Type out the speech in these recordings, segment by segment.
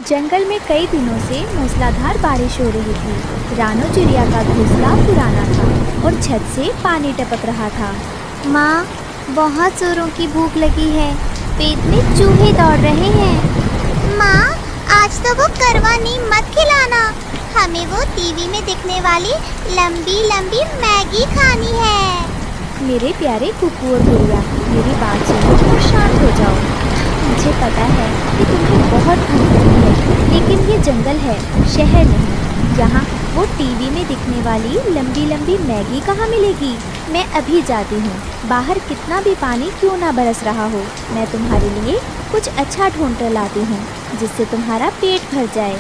जंगल में कई दिनों से मूसलाधार बारिश हो रही थी। रानो चिड़िया का घोंसला पुराना था और छत से पानी टपक रहा था। माँ, बहुत जोरों की भूख लगी है। पेट में चूहे दौड़ रहे हैं। माँ, आज तो वो करवा नीम मत खिलाना। हमें वो टीवी में दिखने वाली लंबी लंबी मैगी खानी है। मेरे प्यारे कुकू और गुड़िया, मेरी बात सुनो और शांत हो जाओ। मुझे पता है कि तुम्हें बहुत भूख लगी है, लेकिन ये जंगल है, शहर नहीं। यहाँ वो टीवी में दिखने वाली लंबी लंबी मैगी कहाँ मिलेगी। मैं अभी जाती हूँ। बाहर कितना भी पानी क्यों ना बरस रहा हो, मैं तुम्हारे लिए कुछ अच्छा ढूंढ कर लाती हूँ जिससे तुम्हारा पेट भर जाए।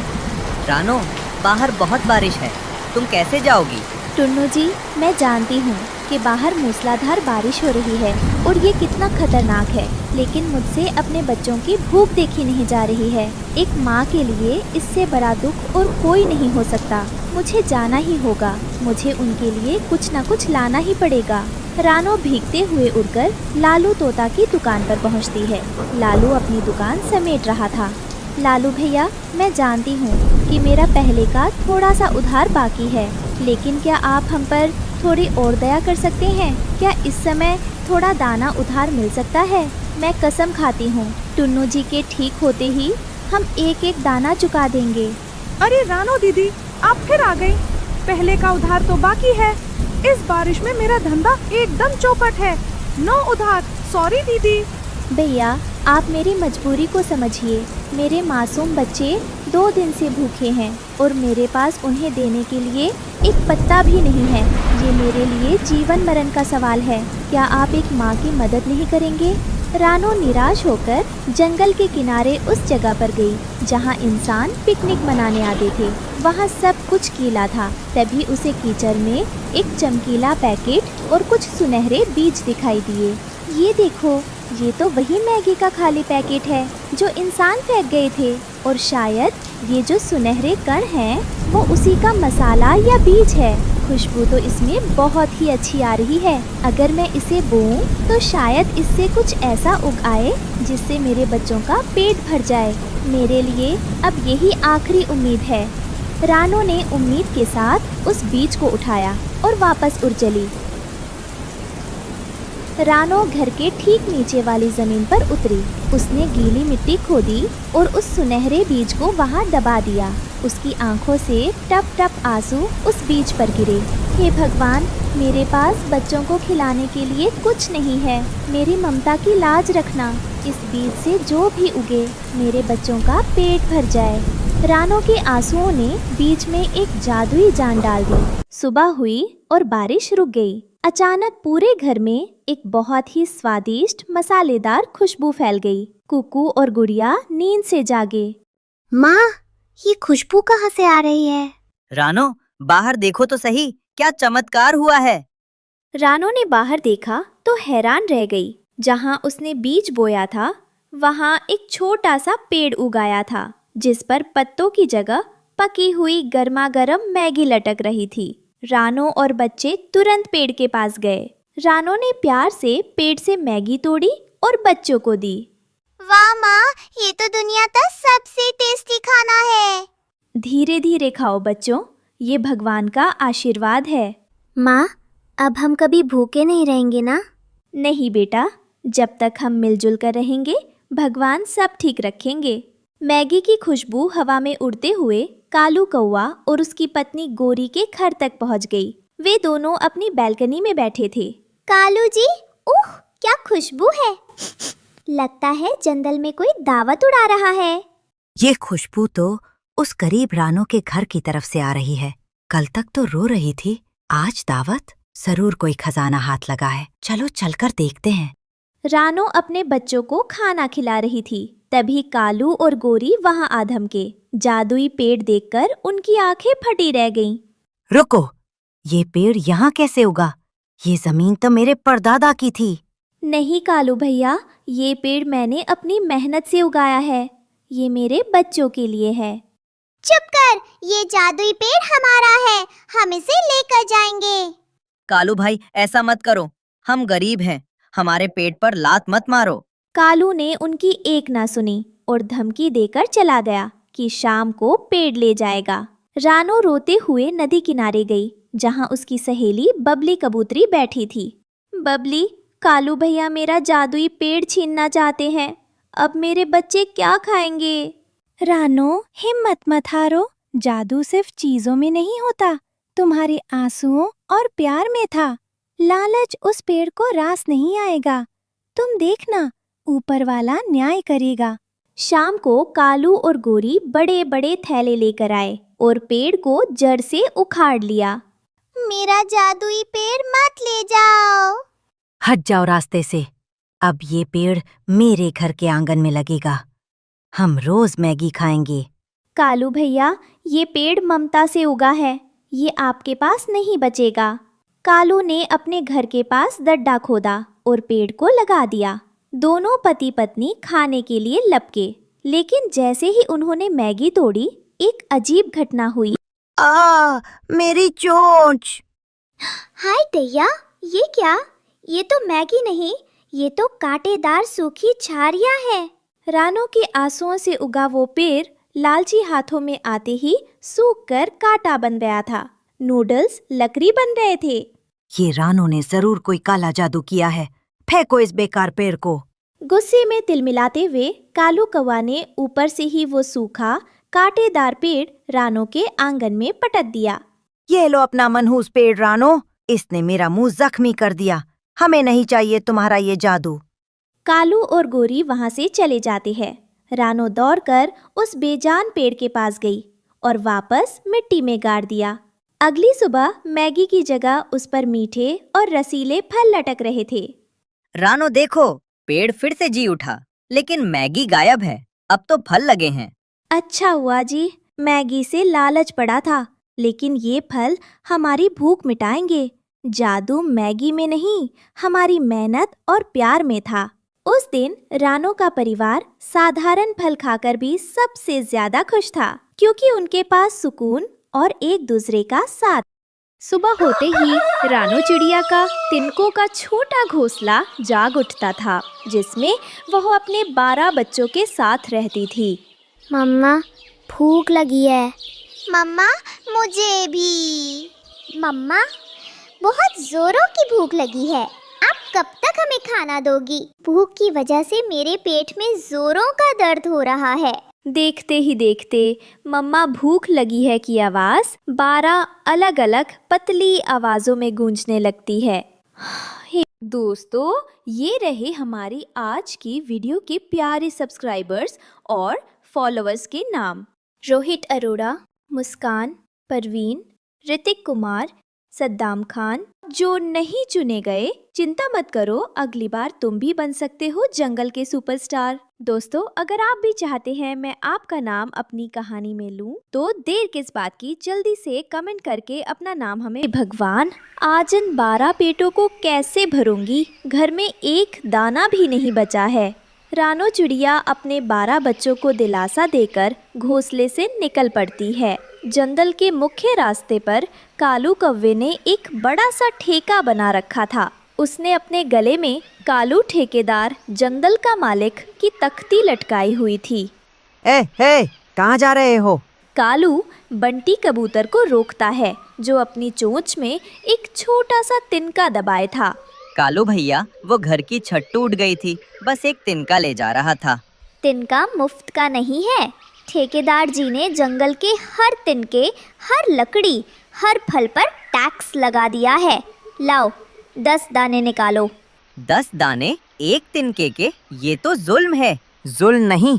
रानो, बाहर बहुत बारिश है, तुम कैसे जाओगी? टुन्नू जी, मैं जानती हूँ कि बाहर मूसलाधार बारिश हो रही है और ये कितना खतरनाक है, लेकिन मुझसे अपने बच्चों की भूख देखी नहीं जा रही है। एक माँ के लिए इससे बड़ा दुख और कोई नहीं हो सकता। मुझे जाना ही होगा, मुझे उनके लिए कुछ न कुछ लाना ही पड़ेगा। रानो भीगते हुए उड़कर लालू तोता की दुकान पर पहुँचती है। लालू अपनी दुकान समेट रहा था। लालू भैया, मैं जानती हूँ कि मेरा पहले का थोड़ा सा उधार बाकी है, लेकिन क्या आप हम पर थोड़ी और दया कर सकते हैं? क्या इस समय थोड़ा दाना उधार मिल सकता है? मैं कसम खाती हूँ, टुन्नू जी के ठीक होते ही हम एक एक दाना चुका देंगे। अरे रानो दीदी, आप फिर आ गई। पहले का उधार तो बाकी है। इस बारिश में मेरा धंधा एकदम चौपट है। नो उधार। सॉरी दीदी। भैया, आप मेरी मजबूरी को समझिए। मेरे मासूम बच्चे 2 दिन से भूखे हैं और मेरे पास उन्हें देने के लिए एक पत्ता भी नहीं है। ये मेरे लिए जीवन मरण का सवाल है। क्या आप एक माँ की मदद नहीं करेंगे? रानो निराश होकर जंगल के किनारे उस जगह पर गई जहाँ इंसान पिकनिक मनाने आते थे। वहाँ सब कुछ गीला था। तभी उसे कीचड़ में एक चमकीला पैकेट और कुछ सुनहरे बीज दिखाई दिए। ये देखो, ये तो वही मैगी का खाली पैकेट है जो इंसान फेंक गए थे, और शायद ये जो सुनहरे कण हैं वो उसी का मसाला या बीज है। खुशबू तो इसमें बहुत ही अच्छी आ रही है। अगर मैं इसे बोऊं तो शायद इससे कुछ ऐसा उग आए जिससे मेरे बच्चों का पेट भर जाए। मेरे लिए अब यही आखिरी उम्मीद है। रानो ने उम्मीद के साथ उस बीज को उठाया और वापस उड़ चली। रानो घर के ठीक नीचे वाली जमीन पर उतरी। उसने गीली मिट्टी खोदी और उस सुनहरे बीज को वहां दबा दिया। उसकी आंखों से टप टप आंसू उस बीज पर गिरे। हे भगवान, मेरे पास बच्चों को खिलाने के लिए कुछ नहीं है। मेरी ममता की लाज रखना। इस बीज से जो भी उगे मेरे बच्चों का पेट भर जाए। रानो के आंसुओं ने बीज में एक जादुई जान डाल दी। सुबह हुई और बारिश रुक गई। अचानक पूरे घर में एक बहुत ही स्वादिष्ट मसालेदार खुशबू फैल गई। कुकू और गुड़िया नींद से जागे। माँ, ये खुशबू कहाँ से आ रही है? रानो, बाहर देखो तो सही, क्या चमत्कार हुआ है। रानो ने बाहर देखा तो हैरान रह गई। जहाँ उसने बीज बोया था वहाँ एक छोटा सा पेड़ उगाया था, जिस पर पत्तों की जगह पकी हुई गर्मा गर्म मैगी लटक रही थी। रानो और बच्चे तुरंत पेड़ के पास गए। रानो ने प्यार से पेड़ से मैगी तोड़ी और बच्चों को दी। वाह माँ, ये तो दुनिया का सबसे टेस्टी खाना है। धीरे धीरे खाओ बच्चों, ये भगवान का आशीर्वाद है। माँ, अब हम कभी भूखे नहीं रहेंगे ना? नहीं बेटा, जब तक हम मिलजुल कर रहेंगे भगवान सब ठीक रखेंगे। मैगी की खुशबू हवा में उड़ते हुए कालू कौवा और उसकी पत्नी गोरी के घर तक पहुंच गई। वे दोनों अपनी बैल्कनी में बैठे थे। कालू जी, उह, क्या खुशबू है। लगता है जंगल में कोई दावत उड़ा रहा है। ये खुशबू तो उस गरीब रानो के घर की तरफ से आ रही है। कल तक तो रो रही थी, आज दावत। जरूर कोई खजाना हाथ लगा है। चलो चलकर देखते हैं। रानो अपने बच्चों को खाना खिला रही थी। तभी कालू और गोरी वहां आ धमके। जादुई पेड़ देखकर उनकी आंखें फटी रह गईं। रुको, ये पेड़ यहाँ कैसे उगा? ये जमीन तो मेरे परदादा की थी। नहीं कालू भैया, ये पेड़ मैंने अपनी मेहनत से उगाया है। ये मेरे बच्चों के लिए है। चुप कर, ये जादुई पेड़ हमारा है। हम इसे लेकर जाएंगे। कालू भाई, ऐसा मत करो, हम गरीब हैं, हमारे पेट पर लात मत मारो। कालू ने उनकी एक ना सुनी और धमकी देकर चला गया। कि शाम को पेड़ ले जाएगा। रानो रोते हुए नदी किनारे गई, जहाँ उसकी सहेली बबली कबूतरी बैठी थी। बबली, कालू भैया मेरा जादुई पेड़ छीनना चाहते हैं। अब मेरे बच्चे क्या खाएंगे? रानो, हिम्मत मत हारो। जादू सिर्फ चीजों में नहीं होता, तुम्हारे आंसुओं और प्यार में था। लालच उस पेड़ को रास नहीं आएगा। तुम देखना, ऊपर वाला न्याय करेगा। शाम को कालू और गोरी बड़े बड़े थैले लेकर आए और पेड़ को जड़ से उखाड़ लिया। मेरा जादुई पेड़ मत ले जाओ। हट जाओ रास्ते से। अब ये पेड़ मेरे घर के आंगन में लगेगा। हम रोज मैगी खाएंगे। कालू भैया, ये पेड़ ममता से उगा है, ये आपके पास नहीं बचेगा। कालू ने अपने घर के पास गड्ढा खोदा और पेड़ को लगा दिया। दोनों पति पत्नी खाने के लिए लपके, लेकिन जैसे ही उन्होंने मैगी तोड़ी, एक अजीब घटना हुई। मेरी चोंच। हाय दैया, ये क्या? ये तो मैगी नहीं, ये तो कांटेदार सूखी झाड़ियाँ हैं। रानो के आंसुओं से उगा वो पेड़ लालची हाथों में आते ही सूख कर कांटा बन गया था। नूडल्स लकड़ी बन रहे थे। ये रानो ने जरूर कोई काला जादू किया है। फेंको इस बेकार पेड़ को। गुस्से में तिलमिलाते हुए कालू कौवा ने ऊपर से ही वो सूखा कांटेदार पेड़ रानो के आंगन में पटक दिया। ये लो अपना मनहूस पेड़ रानो, इसने मेरा मुंह जख्मी कर दिया। हमें नहीं चाहिए तुम्हारा ये जादू। कालू और गोरी वहां से चले जाते हैं। रानो दौड़कर उस बेजान पेड़ के पास गई और वापस मिट्टी में गाड़ दिया। अगली सुबह मैगी की जगह उस पर मीठे और रसीले फल लटक रहे थे। रानो देखो, पेड़ फिर से जी उठा, लेकिन मैगी गायब है। अब तो फल लगे हैं। अच्छा हुआ जी, मैगी से लालच पड़ा था, लेकिन ये फल हमारी भूख मिटाएंगे। जादू मैगी में नहीं, हमारी मेहनत और प्यार में था। उस दिन रानो का परिवार साधारण फल खाकर भी सबसे ज्यादा खुश था, क्योंकि उनके पास सुकून और एक दूसरे का साथ। सुबह होते ही रानो चिड़िया का तिनकों का छोटा घोंसला जाग उठता था, जिसमें वह अपने 12 बच्चों के साथ रहती थी। मम्मा, भूख लगी है। मम्मा, मुझे भी। मम्मा, बहुत जोरों की भूख लगी है। आप कब तक हमें खाना दोगी? भूख की वजह से मेरे पेट में जोरों का दर्द हो रहा है। देखते ही देखते मम्मा भूख लगी है की आवाज 12 अलग अलग पतली आवाजों में गूंजने लगती है। दोस्तों, ये रहे हमारी आज की वीडियो के प्यारे सब्सक्राइबर्स और फॉलोअर्स के नाम। रोहित अरोड़ा, मुस्कान, परवीन, ऋतिक कुमार, सद्दाम खान। जो नहीं चुने गए, चिंता मत करो, अगली बार तुम भी बन सकते हो जंगल के सुपरस्टार। दोस्तों, अगर आप भी चाहते हैं मैं आपका नाम अपनी कहानी में लूं, तो देर किस बात की, जल्दी से कमेंट करके अपना नाम हमें। भगवान, आज इन 12 पेटों को कैसे भरूंगी? घर में एक दाना भी नहीं बचा है। रानो चिड़िया अपने 12 बच्चों को दिलासा देकर घोंसले से निकल पड़ती है। जंगल के मुख्य रास्ते पर कालू कौवे ने एक बड़ा सा ठेका बना रखा था। उसने अपने गले में कालू ठेकेदार जंगल का मालिक की तख्ती लटकाई हुई थी। ए, कहाँ जा रहे हो? कालू बंटी कबूतर को रोकता है, जो अपनी चोंच में एक छोटा सा तिनका दबाए था। कालू भैया, वो घर की छत टूट गई थी, बस एक तिनका ले जा रहा था। तिनका मुफ्त का नहीं है। ठेकेदार जी ने जंगल के हर तिनके, हर लकड़ी, हर फल पर टैक्स लगा दिया है। लाओ, 10 दाने निकालो। 10 दाने एक तिनके के? ये तो जुल्म है। जुल्म नहीं,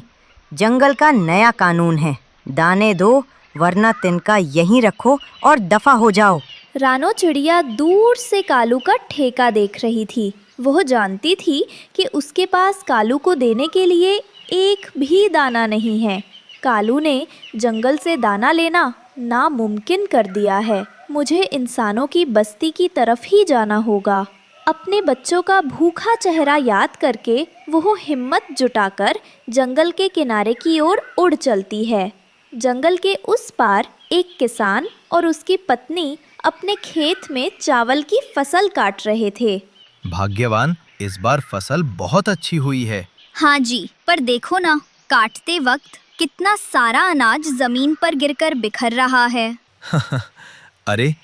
जंगल का नया कानून है। दाने दो, वरना तिनका यहीं रखो और दफा हो जाओ। रानो चिड़िया दूर से कालू का ठेका देख रही थी। वह जानती थी कि उसके पास कालू को देने के लिए एक भी दाना नहीं है। कालू ने जंगल से दाना लेना नामुमकिन कर दिया है। मुझे इंसानों की बस्ती की तरफ ही जाना होगा। अपने बच्चों का भूखा चेहरा याद करके वो हिम्मत जुटाकर जंगल के किनारे की ओर उड़ चलती है। जंगल के उस पार एक किसान और उसकी पत्नी अपने खेत में चावल की फसल काट रहे थे। भाग्यवान, इस बार फसल बहुत अच्छी हुई है। हाँ जी, पर देखो ना, काटते वक्त कितना सारा अनाज जमीन पर गिरकर बिखर रहा है। अरे,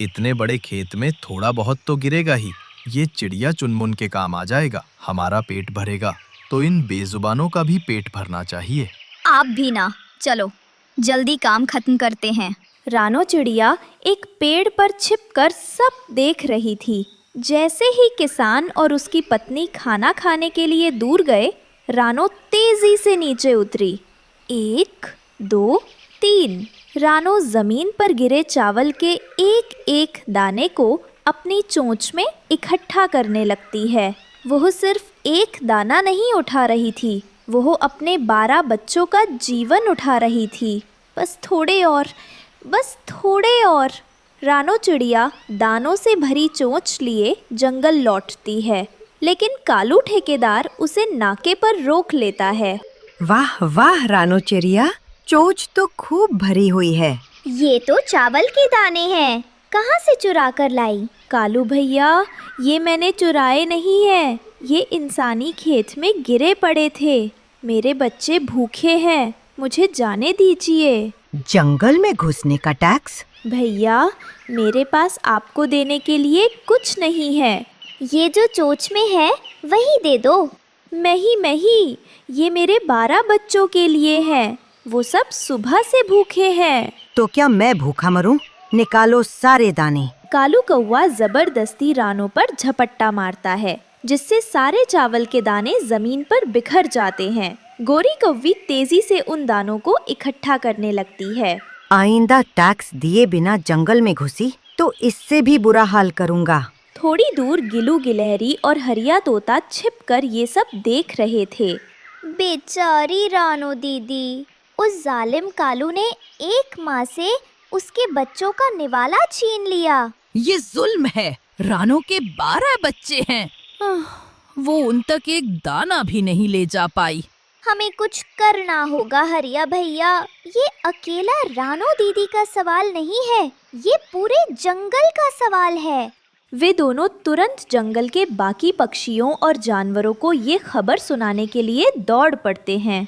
इतने बड़े खेत में थोड़ा बहुत तो गिरेगा ही। ये चिड़िया चुनमुन के काम आ जाएगा। हमारा पेट भरेगा तो इन बेजुबानों का भी पेट भरना चाहिए। आप भी ना, चलो जल्दी काम खत्म करते हैं। रानो चिड़िया एक पेड़ पर छिपकर सब देख रही थी। जैसे ही किसान और उसकी पत्नी खाना खाने के लिए दूर गए, रानो तेजी से नीचे उतरी। 1, 2, 3। रानो जमीन पर गिरे चावल के एक एक दाने को अपनी चोंच में इकट्ठा करने लगती है। वह सिर्फ एक दाना नहीं उठा रही थी, वह अपने 12 बच्चों का जीवन उठा रही थी। बस थोड़े और। रानो चिड़िया दानों से भरी चोंच लिए जंगल लौटती है, लेकिन कालू ठेकेदार उसे नाके पर रोक लेता है। वाह वाह रानो चिड़िया, चोंच तो खूब भरी हुई है। ये तो चावल के दाने हैं, कहाँ से चुरा कर लाई? कालू भैया, ये मैंने चुराए नहीं है, ये इंसानी खेत में गिरे पड़े थे। मेरे बच्चे भूखे हैं, मुझे जाने दीजिए। जंगल में घुसने का टैक्स? भैया, मेरे पास आपको देने के लिए कुछ नहीं है। ये जो चोंच में है वही दे दो। मैं ही, ये मेरे 12 बच्चों के लिए है। वो सब सुबह से भूखे हैं। तो क्या मैं भूखा मरूं? निकालो सारे दाने। कालू कौवा जबरदस्ती रानो पर झपट्टा मारता है, जिससे सारे चावल के दाने जमीन पर बिखर जाते हैं। गोरी कौवी तेजी से उन दानों को इकट्ठा करने लगती है। आइंदा टैक्स दिए बिना जंगल में घुसी तो इससे भी बुरा हाल करूंगा। थोड़ी दूर गिलू गिलहरी और हरिया तोता छिपकर ये सब देख रहे थे। बेचारी रानो दीदी, उस जालिम कालू ने एक माँ से उसके बच्चों का निवाला छीन लिया। ये जुल्म है। रानो के 12 बच्चे हैं। वो उन तक एक दाना भी नहीं ले जा पाई। हमें कुछ करना होगा हरिया भैया। ये अकेला रानो दीदी का सवाल नहीं है, ये पूरे जंगल का सवाल है। वे दोनों तुरंत जंगल के बाकी पक्षियों और जानवरों को ये खबर सुनाने के लिए दौड़ पड़ते हैं।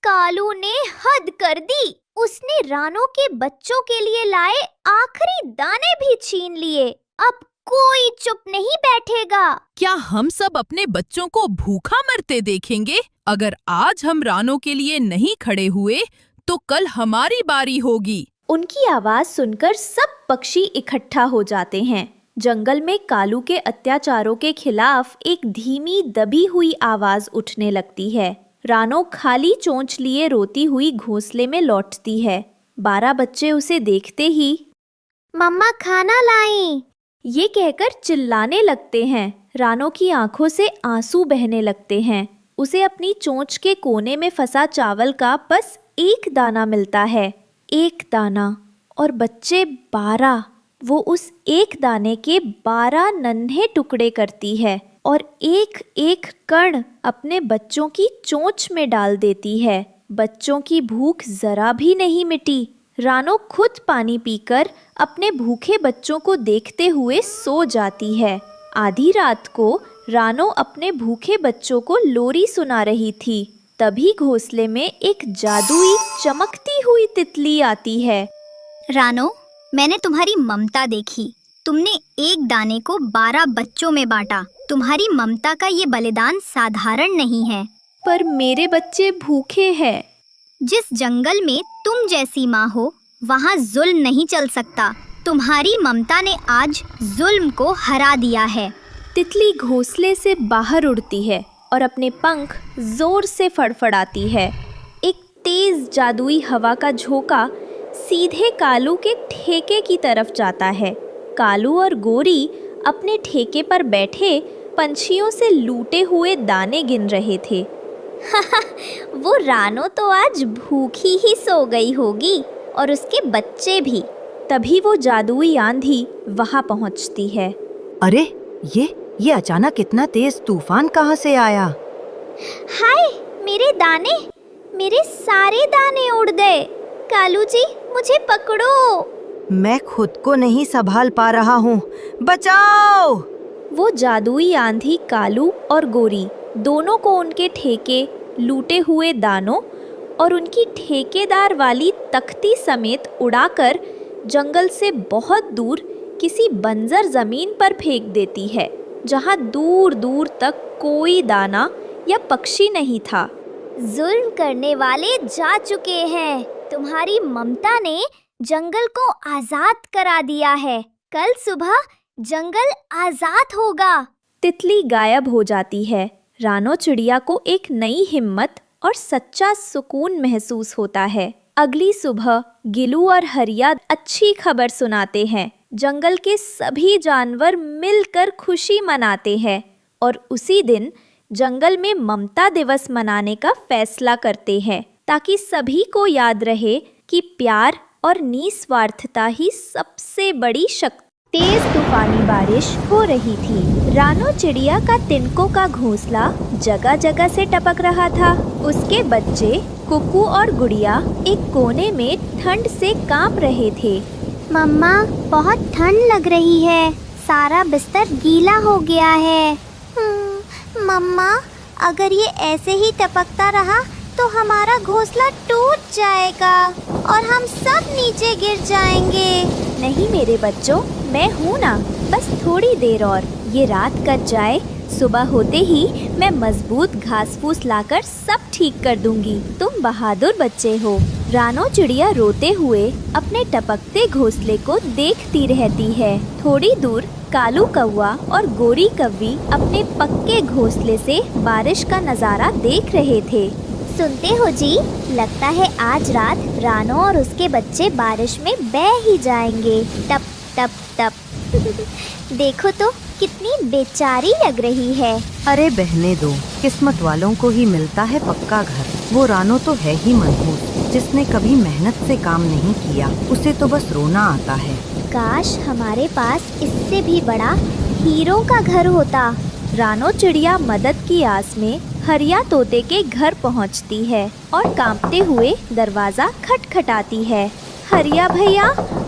कालू ने हद कर दी। उसने रानो के बच्चों के लिए लाए आखिरी दाने भी छीन लिए। अब कोई चुप नहीं बैठेगा। क्या हम सब अपने बच्चों को भूखा मरते देखेंगे? अगर आज हम रानो के लिए नहीं खड़े हुए तो कल हमारी बारी होगी। उनकी आवाज सुनकर सब पक्षी इकट्ठा हो जाते हैं। जंगल में कालू के अत्याचारों के खिलाफ एक धीमी दबी हुई आवाज उठने लगती है। रानो खाली चोंच लिए रोती हुई घोंसले में लौटती है। 12 बच्चे उसे देखते ही मम्मा खाना लाई, ये कहकर चिल्लाने लगते हैं। रानो की आंखों से आंसू बहने लगते हैं। उसे अपनी चोंच के कोने में फंसा चावल का बस एक दाना मिलता है। एक दाना, और बच्चे 12। वो उस एक दाने के 12 नन्हे टुकड़े करती है और एक एक कण अपने बच्चों की चोंच में डाल देती है। बच्चों की भूख जरा भी नहीं मिटी। रानो खुद पानी पीकर अपने भूखे बच्चों को देखते हुए सो जाती है। आधी रात को रानो अपने भूखे बच्चों को लोरी सुना रही थी। तभी घोंसले में एक जादुई चमकती हुई तितली आती है। रानो, मैंने तुम्हारी ममता देखी। तुमने एक दाने को 12 बच्चों में बांटा। तुम्हारी ममता का ये बलिदान साधारण नहीं है। पर मेरे बच्चे भूखे हैं। जिस जंगल में तुम जैसी माँ हो, वहाँ जुल्म नहीं चल सकता। तुम्हारी ममता ने आज जुल्म को हरा दिया है। तितली घोंसले से बाहर उड़ती है और अपने पंख जोर से फड़फड़ाती है। एक तेज जादुई हवा का झोंका सीधे कालू के ठेके की तरफ जाता है। कालू और गोरी अपने ठेके पर बैठे पंछियों से लूटे हुए दाने गिन रहे थे। वो रानो तो आज भूखी ही सो गई होगी, और उसके बच्चे भी। तभी वो जादुई आंधी वहाँ पहुँचती है। अरे ये अचानक इतना तेज तूफान कहाँ से आया? हाय, मेरे दाने, मेरे सारे दाने उड़ गए। कालू जी, मुझे पकड़ो। मैं खुद को नहीं संभाल पा रहा हूँ, बचाओ! वो जादुई आंधी कालू और गोरी दोनों को उनके ठेके, लूटे हुए दानों और उनकी ठेकेदार वाली तख्ती समेत उड़ाकर जंगल से बहुत दूर किसी बंजर जमीन पर फेंक देती है, जहाँ दूर दूर तक कोई दाना या पक्षी नहीं था। जुल्म करने वाले जा चुके हैं। तुम्हारी ममता ने जंगल को आजाद करा दिया है। कल सुबह जंगल आजाद होगा। तितली गायब हो जाती है। रानो चिड़िया को एक नई हिम्मत और सच्चा सुकून महसूस होता है। अगली सुबह गिलू और हरिया अच्छी खबर सुनाते हैं। जंगल के सभी जानवर मिलकर खुशी मनाते हैं और उसी दिन जंगल में ममता दिवस मनाने का फैसला करते हैं, ताकि सभी को याद रहे कि प्यार और निस्वार्थता ही सबसे बड़ी शक्ति। तेज तूफानी बारिश हो रही थी। रानो चिड़िया का तिनकों का घोंसला जगह जगह से टपक रहा था। उसके बच्चे कुकू और गुड़िया एक कोने में ठंड से कांप रहे थे। मम्मा, बहुत ठंड लग रही है। सारा बिस्तर गीला हो गया है। मम्मा, अगर ये ऐसे ही टपकता रहा तो हमारा घोंसला टूट जाएगा और हम सब नीचे गिर जाएंगे। नहीं मेरे बच्चों, मैं हूँ ना, बस थोड़ी देर और। ये रात कट जाए, सुबह होते ही मैं मजबूत घास फूस लाकर सब ठीक कर दूंगी। तुम बहादुर बच्चे हो। रानो चिड़िया रोते हुए अपने टपकते घोंसले को देखती रहती है। थोड़ी दूर कालू कौवा और गोरी कव्वी अपने पक्के घोंसले से बारिश का नज़ारा देख रहे थे। सुनते हो जी, लगता है आज रात रानो और उसके बच्चे बारिश में बह ही जाएंगे। टप टप टप। देखो तो कितनी बेचारी लग रही है। अरे बहने दो, किस्मत वालों को ही मिलता है पक्का घर। वो रानो तो है ही मनहूस, जिसने कभी मेहनत से काम नहीं किया। उसे तो बस रोना आता है। काश हमारे पास इससे भी बड़ा हीरो का घर होता। रानो चिड़िया मदद की आस में हरिया तोते के घर पहुंचती है और कांपते हुए दरवाजा खटखटाती है। हरिया भैया,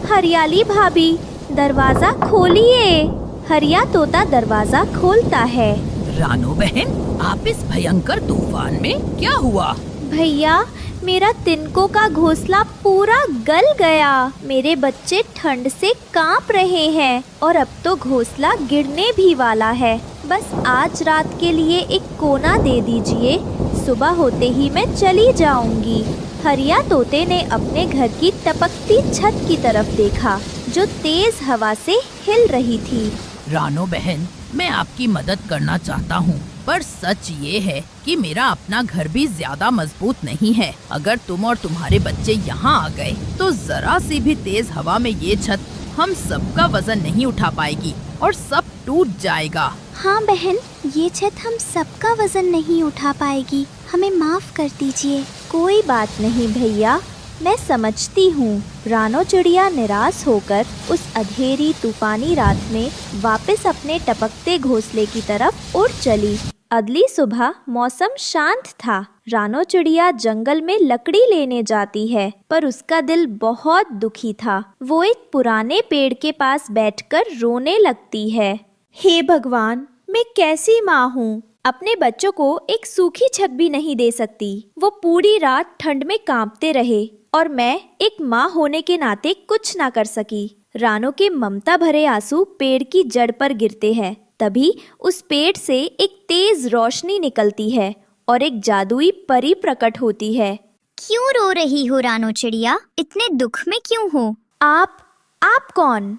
हरियाली भाभी, दरवाजा खोलिए। हरिया तोता दरवाजा खोलता है। रानो बहन, आप इस भयंकर तूफान में क्या हुआ? भैया, मेरा तिनकों का घोंसला पूरा गल गया। मेरे बच्चे ठंड से कांप रहे हैं और अब तो घोंसला गिरने भी वाला है। बस आज रात के लिए एक कोना दे दीजिए, सुबह होते ही मैं चली जाऊंगी। हरिया तोते ने अपने घर की टपकती छत की तरफ देखा, जो तेज हवा से हिल रही थी। रानो बहन, मैं आपकी मदद करना चाहता हूँ, पर सच ये है कि मेरा अपना घर भी ज्यादा मजबूत नहीं है। अगर तुम और तुम्हारे बच्चे यहाँ आ गए तो जरा सी भी तेज हवा में ये छत हम सबका वजन नहीं उठा पाएगी और सब टूट जाएगा। हाँ बहन, ये छत हम सबका वजन नहीं उठा पाएगी। हमें माफ कर दीजिए। कोई बात नहीं भैया, मैं समझती हूँ। रानो चिड़िया निराश होकर उस अंधेरी तूफानी रात में वापस अपने टपकते घोंसले की तरफ उड़ चली। अगली सुबह मौसम शांत था। रानो चिड़िया जंगल में लकड़ी लेने जाती है, पर उसका दिल बहुत दुखी था। वो एक पुराने पेड़ के पास बैठकर रोने लगती है। हे भगवान, मैं कैसी माँ हूँ, अपने बच्चों को एक सूखी छत भी नहीं दे सकती। वो पूरी रात ठंड में कांपते रहे और मैं एक माँ होने के नाते कुछ ना कर सकी। रानो के ममता भरे आंसू पेड़ की जड़ पर गिरते हैं। तभी उस पेड़ से एक तेज रोशनी निकलती है और एक जादुई परी प्रकट होती है। क्यों रो रही हो रानो चिड़िया? इतने दुख में क्यों हो? आप कौन?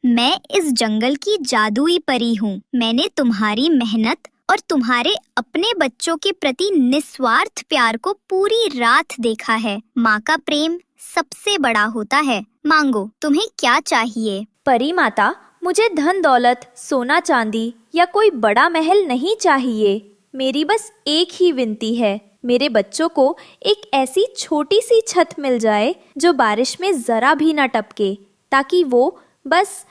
मैं इस जंगल की जादुई परी हूँ। मैंने तुम्हारी मेहनत और तुम्हारे अपने बच्चों के प्रति निस्वार्थ प्यार को पूरी रात देखा है। माँ का प्रेम सबसे बड़ा होता है। मांगो, तुम्हें क्या चाहिए? परी माता, मुझे धन दौलत, सोना चांदी या कोई बड़ा महल नहीं चाहिए। मेरी बस एक ही विनती है, मेरे बच्चों को एक ऐसी छोटी सी छत मिल जाए जो बारिश में जरा भी न टपके, ताकि वो बस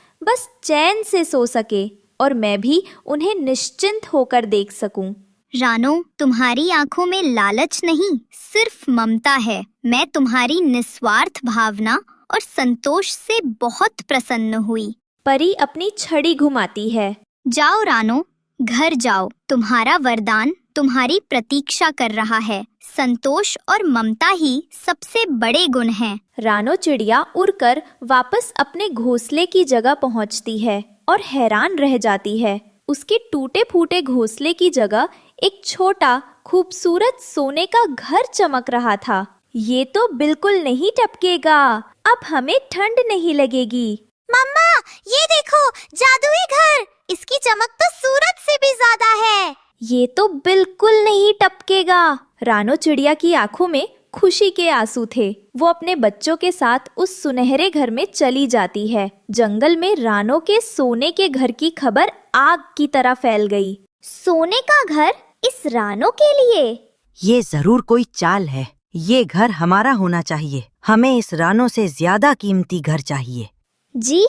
चैन से सो सके और मैं भी उन्हें निश्चिंत होकर देख सकूं। रानो, तुम्हारी आंखों में लालच नहीं, सिर्फ ममता है। मैं तुम्हारी निस्वार्थ भावना और संतोष से बहुत प्रसन्न हुई। परी अपनी छड़ी घुमाती है। जाओ रानो, घर जाओ। तुम्हारा वरदान तुम्हारी प्रतीक्षा कर रहा है। संतोष और ममता ही सबसे बड़े गुण हैं। रानो चिड़िया उड़कर वापस अपने घोंसले की जगह पहुंचती है और हैरान रह जाती है। उसके टूटे फूटे घोंसले की जगह एक छोटा खूबसूरत सोने का घर चमक रहा था। ये तो बिल्कुल नहीं टपकेगा, अब हमें ठंड नहीं लगेगी। मम्मा, ये देखो जादुई घर, इसकी चमक तो सूरज से भी ज्यादा है। ये तो बिल्कुल नहीं टपकेगा। रानो चिड़िया की आंखों में खुशी के आंसू थे। वो अपने बच्चों के साथ उस सुनहरे घर में चली जाती है। जंगल में रानो के सोने के घर की खबर आग की तरह फैल गई। सोने का घर इस रानो के लिए? ये जरूर कोई चाल है। ये घर हमारा होना चाहिए। हमें इस रानो से ज्यादा कीमती घर चाहिए। जी,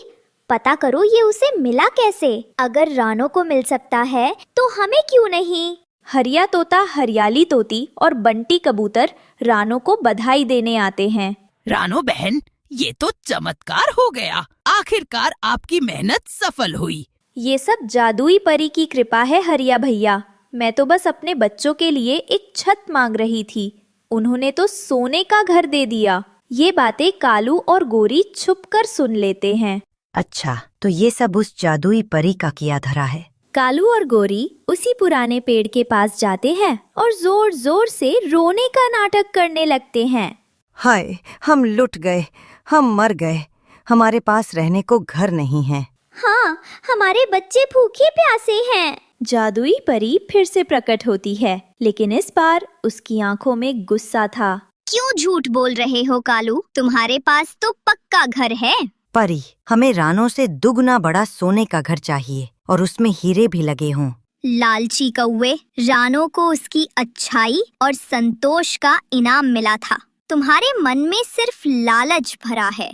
पता करो ये उसे मिला कैसे। अगर रानो को मिल सकता है तो हमें क्यों नहीं? हरिया तोता, हरियाली तोती और बंटी कबूतर रानो को बधाई देने आते हैं। रानो बहन, ये तो चमत्कार हो गया। आखिरकार आपकी मेहनत सफल हुई। ये सब जादुई परी की कृपा है हरिया भैया। मैं तो बस अपने बच्चों के लिए एक छत मांग रही थी, उन्होंने तो सोने का घर दे दिया। ये बातें कालू और गोरी छुपकर सुन लेते हैं। अच्छा, तो ये सब उस जादुई परी का किया धरा है। कालू और गोरी उसी पुराने पेड़ के पास जाते हैं और जोर जोर से रोने का नाटक करने लगते हैं। हाय, हम लुट गए, हम मर गए, हमारे पास रहने को घर नहीं है। हाँ, हमारे बच्चे भूखे प्यासे हैं। जादुई परी फिर से प्रकट होती है, लेकिन इस बार उसकी आंखों में गुस्सा था। क्यों झूठ बोल रहे हो कालू? तुम्हारे पास तो पक्का घर है। परी, हमें रानो से दुगना बड़ा सोने का घर चाहिए और उसमें हीरे भी लगे हों। लालची कौवे, रानो को उसकी अच्छाई और संतोष का इनाम मिला था। तुम्हारे मन में सिर्फ लालच भरा है।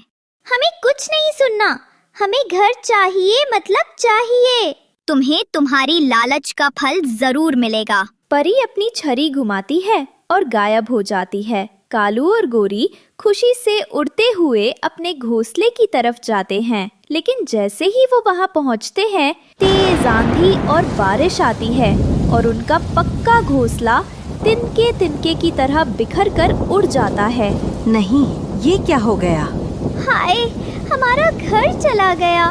हमें कुछ नहीं सुनना, हमें घर चाहिए, मतलब चाहिए। तुम्हें तुम्हारी लालच का फल जरूर मिलेगा। परी अपनी छड़ी घुमाती है और गायब हो जाती है। कालू और गोरी खुशी से उड़ते हुए अपने घोंसले की तरफ जाते हैं, लेकिन जैसे ही वो वहाँ पहुँचते हैं, तेज आंधी और बारिश आती है और उनका पक्का घोंसला तिनके तिनके की तरह बिखर कर उड़ जाता है। नहीं, ये क्या हो गया? हाय, हमारा घर चला गया।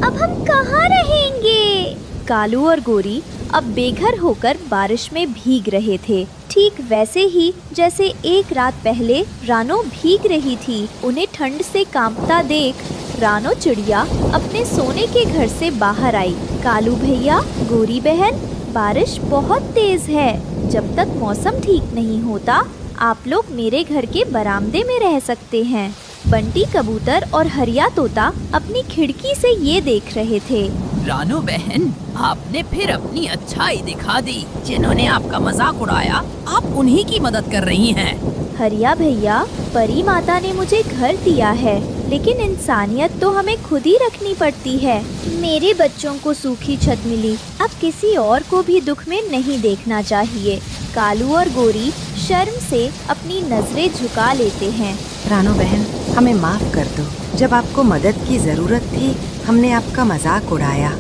अब हम कहाँ रहेंगे? कालू और गोरी अब बेघर होकर बारिश में भीग रहे थे, ठीक वैसे ही जैसे एक रात पहले रानो भीग रही थी। उन्हें ठंड से कांपता देख रानो चिड़िया अपने सोने के घर से बाहर आई। कालू भैया, गोरी बहन, बारिश बहुत तेज है। जब तक मौसम ठीक नहीं होता, आप लोग मेरे घर के बरामदे में रह सकते हैं। बंटी कबूतर और हरिया तोता अपनी खिड़की से ये देख रहे थे। रानो बहन, आपने फिर अपनी अच्छाई दिखा दी। जिन्होंने आपका मजाक उड़ाया, आप उन्हीं की मदद कर रही हैं। हरिया भैया, परी माता ने मुझे घर दिया है, लेकिन इंसानियत तो हमें खुद ही रखनी पड़ती है। मेरे बच्चों को सूखी छत मिली, अब किसी और को भी दुख में नहीं देखना चाहिए। कालू और गोरी शर्म से अपनी नजरें झुका लेते हैं। रानो बहन, हमें माफ कर दो। जब आपको मदद की जरूरत थी, हमने आपका मजाक उड़ाया,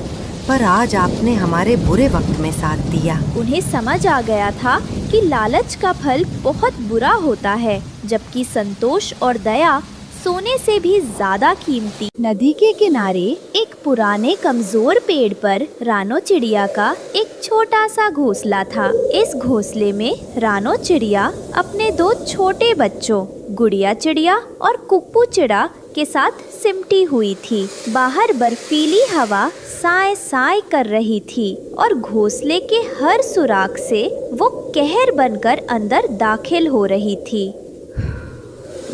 पर आज आपने हमारे बुरे वक्त में साथ दिया। उन्हें समझ आ गया था कि लालच का फल बहुत बुरा होता है, जबकि संतोष और दया सोने से भी ज्यादा कीमती। नदी के किनारे एक पुराने कमजोर पेड़ पर रानो चिड़िया का एक छोटा सा घोंसला था। इस घोंसले में रानो चिड़िया अपने दो छोटे बच्चों गुड़िया चिड़िया और कुप्पू चिड़ा के साथ सिमटी हुई थी। बाहर बर्फीली हवा साए साए कर रही थी और घोंसले के हर सुराख से वो कहर बनकर अंदर दाखिल हो रही थी।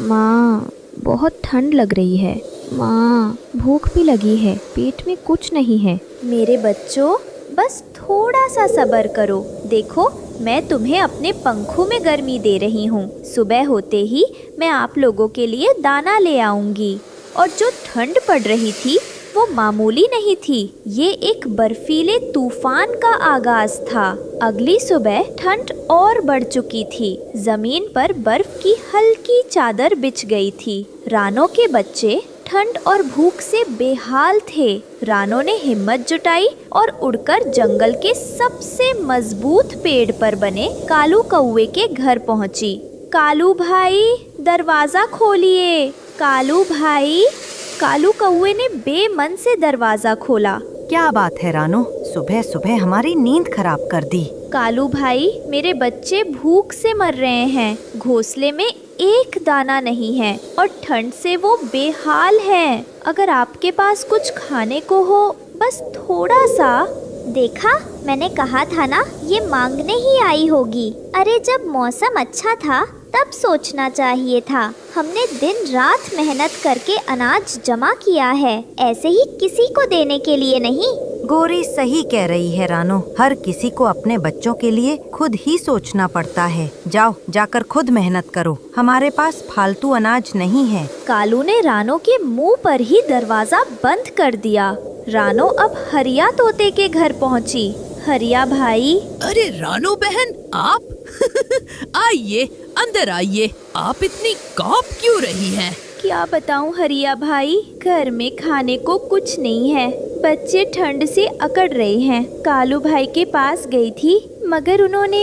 माँ, बहुत ठंड लग रही है। माँ, भूख भी लगी है, पेट में कुछ नहीं है। मेरे बच्चों, बस थोड़ा सा सब्र करो। देखो, मैं तुम्हें अपने पंखों में गर्मी दे रही हूँ। सुबह होते ही मैं आप लोगों के लिए दाना ले आऊंगी। और जो ठंड पड़ रही थी वो मामूली नहीं थी, ये एक बर्फीले तूफान का आगाज था। अगली सुबह ठंड और बढ़ चुकी थी। जमीन पर बर्फ की हल्की चादर बिछ गई थी। रानो के बच्चे ठंड और भूख से बेहाल थे। रानो ने हिम्मत जुटाई और उड़कर जंगल के सबसे मजबूत पेड़ पर बने कालू कौवे के घर पहुंची। कालू भाई, दरवाजा खोलिए। कालू भाई। कालू कौवे ने बेमन से दरवाजा खोला। क्या बात है रानो, सुबह सुबह हमारी नींद खराब कर दी। कालू भाई, मेरे बच्चे भूख से मर रहे हैं। घोंसले में एक दाना नहीं है और ठंड से वो बेहाल हैं। अगर आपके पास कुछ खाने को हो, बस थोड़ा सा। देखा, मैंने कहा था ना, ये मांगने ही आई होगी। अरे जब मौसम अच्छा था तब सोचना चाहिए था। हमने दिन रात मेहनत करके अनाज जमा किया है, ऐसे ही किसी को देने के लिए नहीं। गोरी सही कह रही है रानो, हर किसी को अपने बच्चों के लिए खुद ही सोचना पड़ता है। जाओ, जाकर खुद मेहनत करो, हमारे पास फालतू अनाज नहीं है। कालू ने रानो के मुंह पर ही दरवाजा बंद कर दिया। रानो अब हरिया तोते के घर पहुंची। हरिया भाई। अरे रानो बहन, आप आइए, अंदर आइए। आप इतनी कांप क्यों रही हैं? क्या बताऊं हरिया भाई, घर में खाने को कुछ नहीं है। बच्चे ठंड से अकड़ रहे हैं। कालू भाई के पास गई थी, मगर उन्होंने।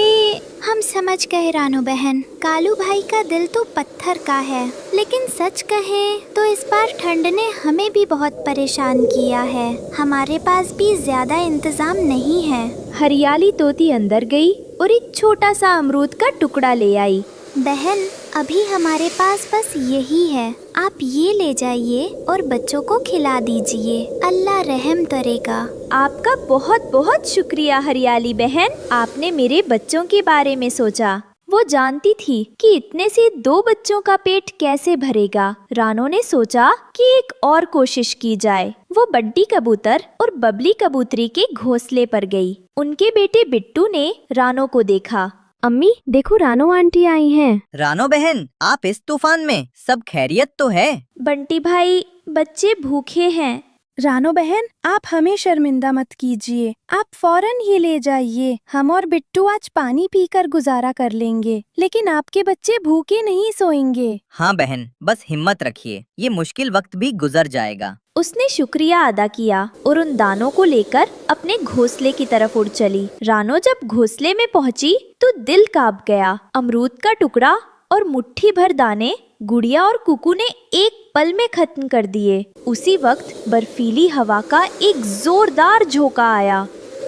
हम समझ गए रानो बहन, कालू भाई का दिल तो पत्थर का है। लेकिन सच कहें तो इस बार ठंड ने हमें भी बहुत परेशान किया है। हमारे पास भी ज्यादा इंतजाम नहीं है। हरियाली तोती अंदर गई और एक छोटा सा अमरूद का टुकड़ा ले आई। बहन, अभी हमारे पास बस यही है, आप ये ले जाइए और बच्चों को खिला दीजिए। अल्लाह रहम करेगा। आपका बहुत बहुत शुक्रिया हरियाली बहन, आपने मेरे बच्चों के बारे में सोचा। वो जानती थी कि इतने से 2 बच्चों का पेट कैसे भरेगा। रानो ने सोचा कि एक और कोशिश की जाए। वो बड्डी कबूतर और बबली कबूतरी के घोंसले पर गई। उनके बेटे बिट्टू ने रानो को देखा। अम्मी देखो, रानो आंटी आई हैं। रानो बहन, आप इस तूफान में, सब खैरियत तो है? बंटी भाई, बच्चे भूखे हैं। रानो बहन, आप हमें शर्मिंदा मत कीजिए, आप फौरन ही ले जाइए। हम और बिट्टू आज पानी पीकर गुजारा कर लेंगे, लेकिन आपके बच्चे भूखे नहीं सोएंगे। हाँ बहन, बस हिम्मत रखिए, ये मुश्किल वक्त भी गुजर जाएगा। उसने शुक्रिया अदा किया और उन दानों को लेकर अपने घोंसले की तरफ उड़ चली। रानो जब घोंसले में पहुंची तो दिल कांप गया। अमरूद का टुकड़ा और मुट्ठी भर दाने गुड़िया और कुकू ने एक पल में खत्म कर दिए। उसी वक्त बर्फीली हवा का एक जोरदार झोंका आया।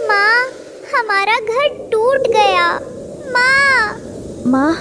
माँ, हमारा घर टूट गया। माँ,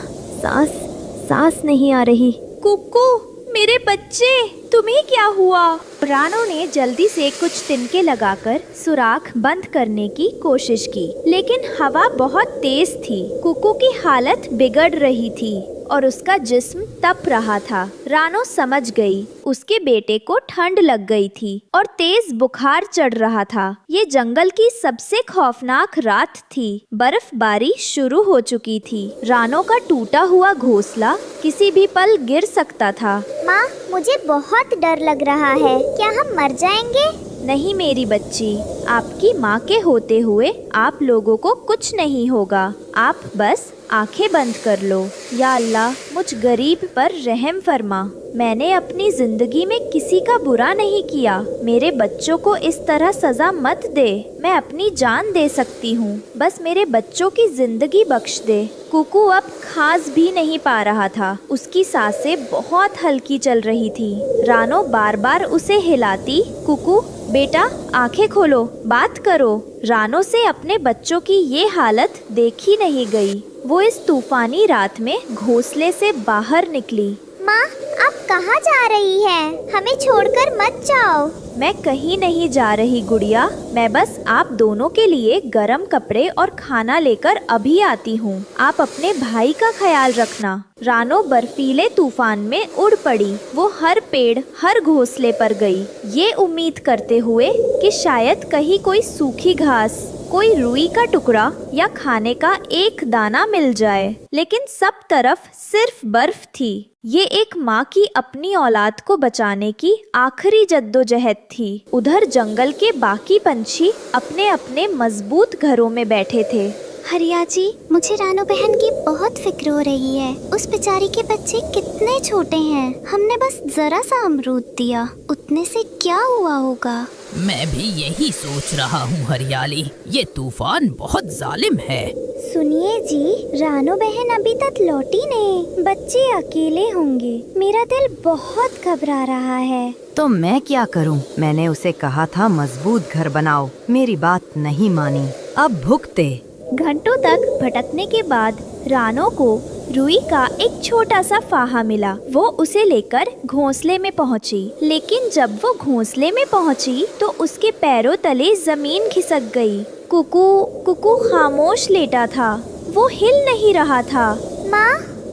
सांस नहीं आ रही। कुकू, मेरे बच्चे, तुम्हें क्या हुआ? रानो ने जल्दी से कुछ तिनके लगाकर सुराख बंद करने की कोशिश की, लेकिन हवा बहुत तेज थी। कुकू की हालत बिगड़ रही थी और उसका जिस्म तप रहा था। रानो समझ गई, उसके बेटे को ठंड लग गई थी और तेज बुखार चढ़ रहा था। ये जंगल की सबसे खौफनाक रात थी। बर्फबारी शुरू हो चुकी थी। रानो का टूटा हुआ घोंसला किसी भी पल गिर सकता था। माँ, मुझे बहुत डर लग रहा है, क्या हम मर जाएंगे? नहीं मेरी बच्ची, आपकी माँ के होते हुए आप लोगों को कुछ नहीं होगा। आप बस आंखें बंद कर लो। या अल्लाह, मुझ गरीब पर रहम फरमा। मैंने अपनी जिंदगी में किसी का बुरा नहीं किया। मेरे बच्चों को इस तरह सजा मत दे। मैं अपनी जान दे सकती हूँ, बस मेरे बच्चों की जिंदगी बख्श दे। कुकू अब खांस भी नहीं पा रहा था। उसकी सांसें बहुत हल्की चल रही थी। रानो बार बार उसे हिलाती, कुकू बेटा आंखें खोलो, बात करो। रानो से अपने बच्चों की ये हालत देखी नहीं गई। वो इस तूफानी रात में घोंसले से बाहर निकली। माँ, आप कहाँ जा रही हैं? हमें छोड़कर मत जाओ। मैं कहीं नहीं जा रही गुड़िया, मैं बस आप दोनों के लिए गरम कपड़े और खाना लेकर अभी आती हूँ। आप अपने भाई का ख्याल रखना। रानो बर्फीले तूफान में उड़ पड़ी। वो हर पेड़, हर घोंसले पर गई, ये उम्मीद करते हुए कि शायद कहीं कोई सूखी घास, कोई रुई का टुकड़ा या खाने का एक दाना मिल जाए। लेकिन सब तरफ सिर्फ बर्फ थी। ये एक माँ की अपनी औलाद को बचाने की आखिरी जद्दोजहद थी। उधर जंगल के बाकी पंछी अपने अपने मजबूत घरों में बैठे थे। हरिया जी, मुझे रानू बहन की बहुत फिक्र हो रही है। उस बेचारी के बच्चे कितने छोटे हैं। हमने बस जरा सा अमरूद दिया, उतने से क्या हुआ होगा। मैं भी यही सोच रहा हूँ हरियाली, ये तूफान बहुत जालिम है। सुनिए जी, रानू बहन अभी तक लौटी नहीं, बच्चे अकेले होंगे। मेरा दिल बहुत घबरा रहा है। तो मैं क्या करूं? मैंने उसे कहा था मजबूत घर बनाओ, मेरी बात नहीं मानी। अब भुगते। घंटों तक भटकने के बाद रानो को रुई का एक छोटा सा फाहा मिला। वो उसे लेकर घोंसले में पहुंची, लेकिन जब वो घोंसले में पहुंची तो उसके पैरों तले जमीन खिसक गई। कुकू कुकू खामोश लेटा था, वो हिल नहीं रहा था। माँ,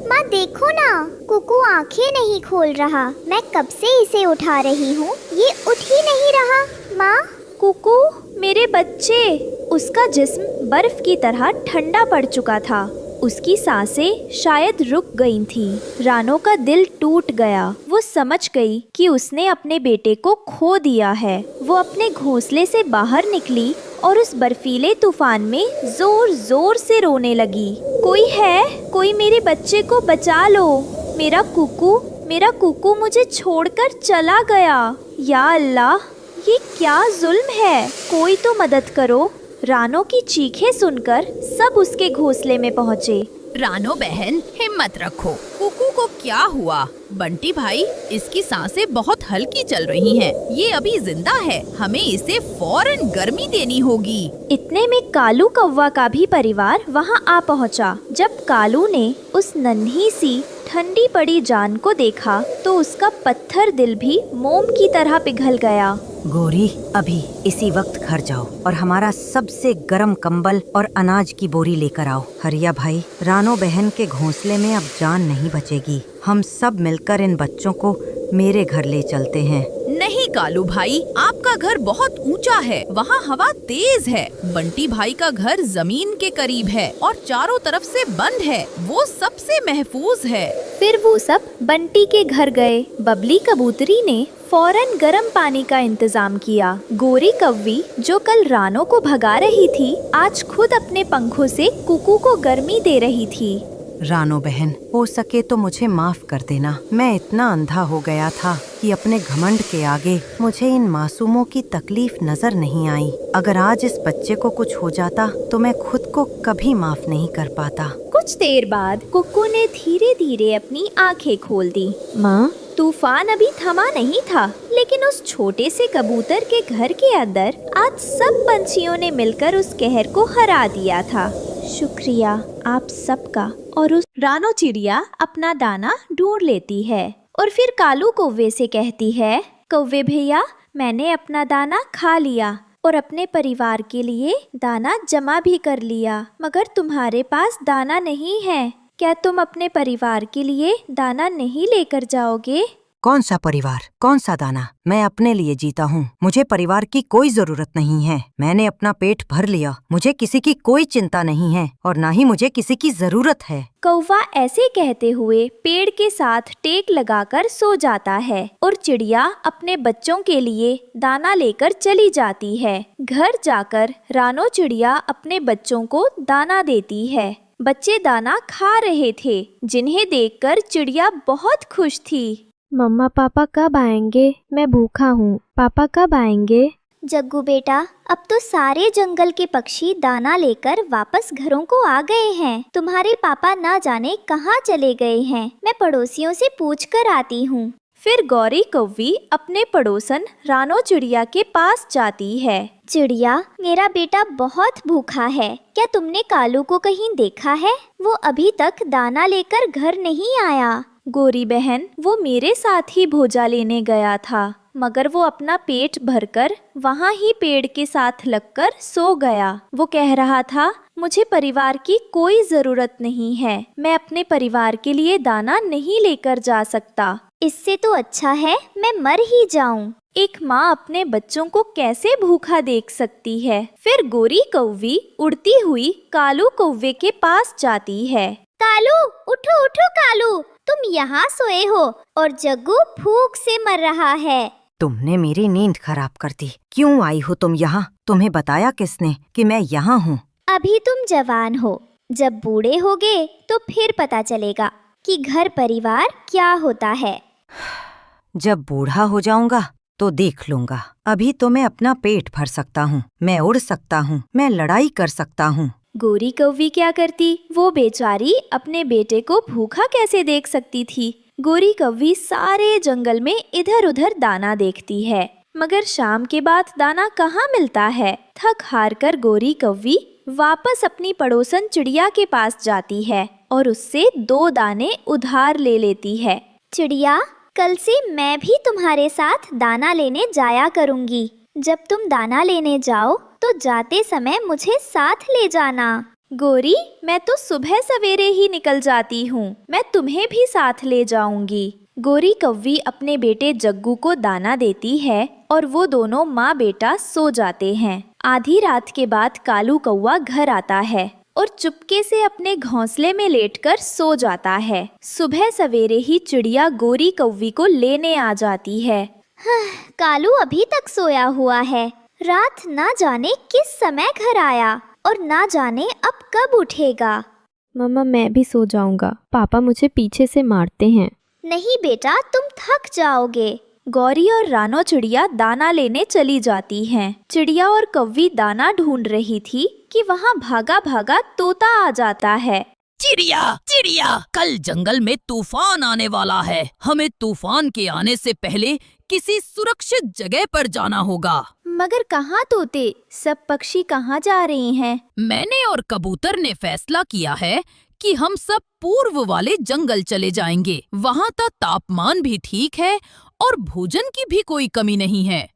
माँ देखो ना, कुकू आंखें नहीं खोल रहा। मैं कब से इसे उठा रही हूँ, ये उठ ही नहीं रहा। माँ, कुकू मेरे बच्चे। उसका जिस्म बर्फ की तरह ठंडा पड़ चुका था। उसकी सांसें शायद रुक गई थी। रानो का दिल टूट गया। वो समझ गई कि उसने अपने बेटे को खो दिया है। वो अपने घोंसले से बाहर निकली और उस बर्फीले तूफान में जोर जोर से रोने लगी। कोई है, कोई मेरे बच्चे को बचा लो। मेरा कुकू मुझे छोड़कर चला गया। या अल्लाह, ये क्या जुल्म है, कोई तो मदद करो। रानो की चीखें सुनकर सब उसके घोंसले में पहुँचे। रानो बहन, हिम्मत रखो। कुकू को क्या हुआ? बंटी भाई, इसकी सांसें बहुत हल्की चल रही हैं। ये अभी जिंदा है, हमें इसे फौरन गर्मी देनी होगी। इतने में कालू कौवा का भी परिवार वहां आ पहुंचा। जब कालू ने उस नन्ही सी ठंडी पड़ी जान को देखा तो उसका पत्थर दिल भी मोम की तरह पिघल गया। गोरी, अभी इसी वक्त घर जाओ और हमारा सबसे गर्म कंबल और अनाज की बोरी लेकर आओ। हरिया भाई, रानो बहन के घोंसले में अब जान नहीं बचेगी। हम सब मिलकर इन बच्चों को मेरे घर ले चलते हैं। नहीं कालू भाई, आपका घर बहुत ऊंचा है, वहाँ हवा तेज है। बंटी भाई का घर जमीन के करीब है और चारों तरफ से बंद है, वो सबसे महफूज है। फिर वो सब बंटी के घर गए। बबली कबूतरी ने फौरन गर्म पानी का इंतजाम किया। गोरी कव्वी, जो कल रानो को भगा रही थी, आज खुद अपने पंखों से कुकू को गर्मी दे रही थी। रानो बहन, हो सके तो मुझे माफ कर देना। मैं इतना अंधा हो गया था कि अपने घमंड के आगे मुझे इन मासूमों की तकलीफ नजर नहीं आई। अगर आज इस बच्चे को कुछ हो जाता तो मैं खुद को कभी माफ नहीं कर पाता। कुछ देर बाद कुकू ने धीरे धीरे अपनी आंखें खोल दी। माँ, तूफान अभी थमा नहीं था, लेकिन उस छोटे से कबूतर के घर के अंदर आज सब पंछियों ने मिलकर उस कहर को हरा दिया था। शुक्रिया आप सबका। और उस रानो चिड़िया अपना दाना ढूंढ लेती है और फिर कालू कौवे से कहती है, कौवे भैया, मैंने अपना दाना खा लिया और अपने परिवार के लिए दाना जमा भी कर लिया, मगर तुम्हारे पास दाना नहीं है। क्या तुम अपने परिवार के लिए दाना नहीं लेकर जाओगे? कौन सा परिवार, कौन सा दाना? मैं अपने लिए जीता हूँ, मुझे परिवार की कोई जरूरत नहीं है। मैंने अपना पेट भर लिया, मुझे किसी की कोई चिंता नहीं है और ना ही मुझे किसी की जरूरत है। कौवा ऐसे कहते हुए पेड़ के साथ टेक लगाकर सो जाता है और चिड़िया अपने बच्चों के लिए दाना लेकर चली जाती है। घर जाकर रानो चिड़िया अपने बच्चों को दाना देती है। बच्चे दाना खा रहे थे, जिन्हें देखकर चिड़िया बहुत खुश थी। मम्मा पापा कब आएंगे? मैं भूखा हूँ, पापा कब आएंगे? जग्गू बेटा, अब तो सारे जंगल के पक्षी दाना लेकर वापस घरों को आ गए हैं। तुम्हारे पापा ना जाने कहाँ चले गए हैं। मैं पड़ोसियों से पूछ कर आती हूँ। फिर गौरी कौवी अपने पड़ोसन रानो चिड़िया के पास जाती है। चिड़िया, मेरा बेटा बहुत भूखा है, क्या तुमने कालू को कहीं देखा है? वो अभी तक दाना लेकर घर नहीं आया। गोरी बहन, वो मेरे साथ ही भोजा लेने गया था, मगर वो अपना पेट भरकर वहाँ ही पेड़ के साथ लगकर सो गया। वो कह रहा था, मुझे परिवार की कोई जरूरत नहीं है, मैं अपने परिवार के लिए दाना नहीं लेकर जा सकता। इससे तो अच्छा है मैं मर ही जाऊं। एक माँ अपने बच्चों को कैसे भूखा देख सकती है? फिर गोरी कौवी उड़ती हुई कालू कौवे के पास जाती है। कालू, उठो उठो कालू, तुम यहाँ सोए हो और जग्गू भूख से मर रहा है। तुमने मेरी नींद खराब कर दी। क्यों आई हो तुम यहाँ? तुम्हें बताया किसने कि मैं यहाँ हूँ? अभी तुम जवान हो, जब बूढ़े होगे तो फिर पता चलेगा कि घर परिवार क्या होता है। जब बूढ़ा हो जाऊंगा तो देख लूंगा। अभी तो मैं अपना पेट भर सकता हूँ, मैं उड़ सकता हूँ, मैं लड़ाई कर सकता हूँ। गोरी कौवी क्या करती? वो बेचारी अपने बेटे को भूखा कैसे देख सकती थी। गोरी कौवी सारे जंगल में इधर उधर दाना देखती है, मगर शाम के बाद दाना कहाँ मिलता है। थक हार कर गोरी कौवी वापस अपनी पड़ोसन चिड़िया के पास जाती है और उससे 2 दाने उधार ले लेती है। चिड़िया, कल से मैं भी तुम्हारे साथ दाना लेने जाया करूंगी। जब तुम दाना लेने जाओ तो जाते समय मुझे साथ ले जाना। गोरी, मैं तो सुबह सवेरे ही निकल जाती हूँ, मैं तुम्हें भी साथ ले जाऊंगी। गोरी कौवी अपने बेटे जग्गू को दाना देती है और वो दोनों माँ बेटा सो जाते हैं। आधी रात के बाद कालू कौवा घर आता है और चुपके से अपने घोंसले में लेटकर सो जाता है। सुबह सवेरे ही चिड़िया गोरी कौवी को लेने आ जाती है। कालू अभी तक सोया हुआ है। रात ना जाने किस समय घर आया और ना जाने अब कब उठेगा। मम्मा, मैं भी सो जाऊंगा, पापा मुझे पीछे से मारते हैं। नहीं बेटा, तुम थक जाओगे। गौरी और रानो चिड़िया दाना लेने चली जाती हैं। चिड़िया और कौवी दाना ढूंढ रही थी कि वहाँ भागा भागा तोता आ जाता है। चिड़िया, चिड़िया, कल जंगल में तूफान आने वाला है। हमें तूफान के आने से पहले किसी सुरक्षित जगह पर जाना होगा। मगर कहाँ तोते? सब पक्षी कहाँ जा रहे हैं? मैंने और कबूतर ने फैसला किया है कि हम सब पूर्व वाले जंगल चले जाएंगे। वहाँ का तापमान भी ठीक है और भोजन की भी कोई कमी नहीं है।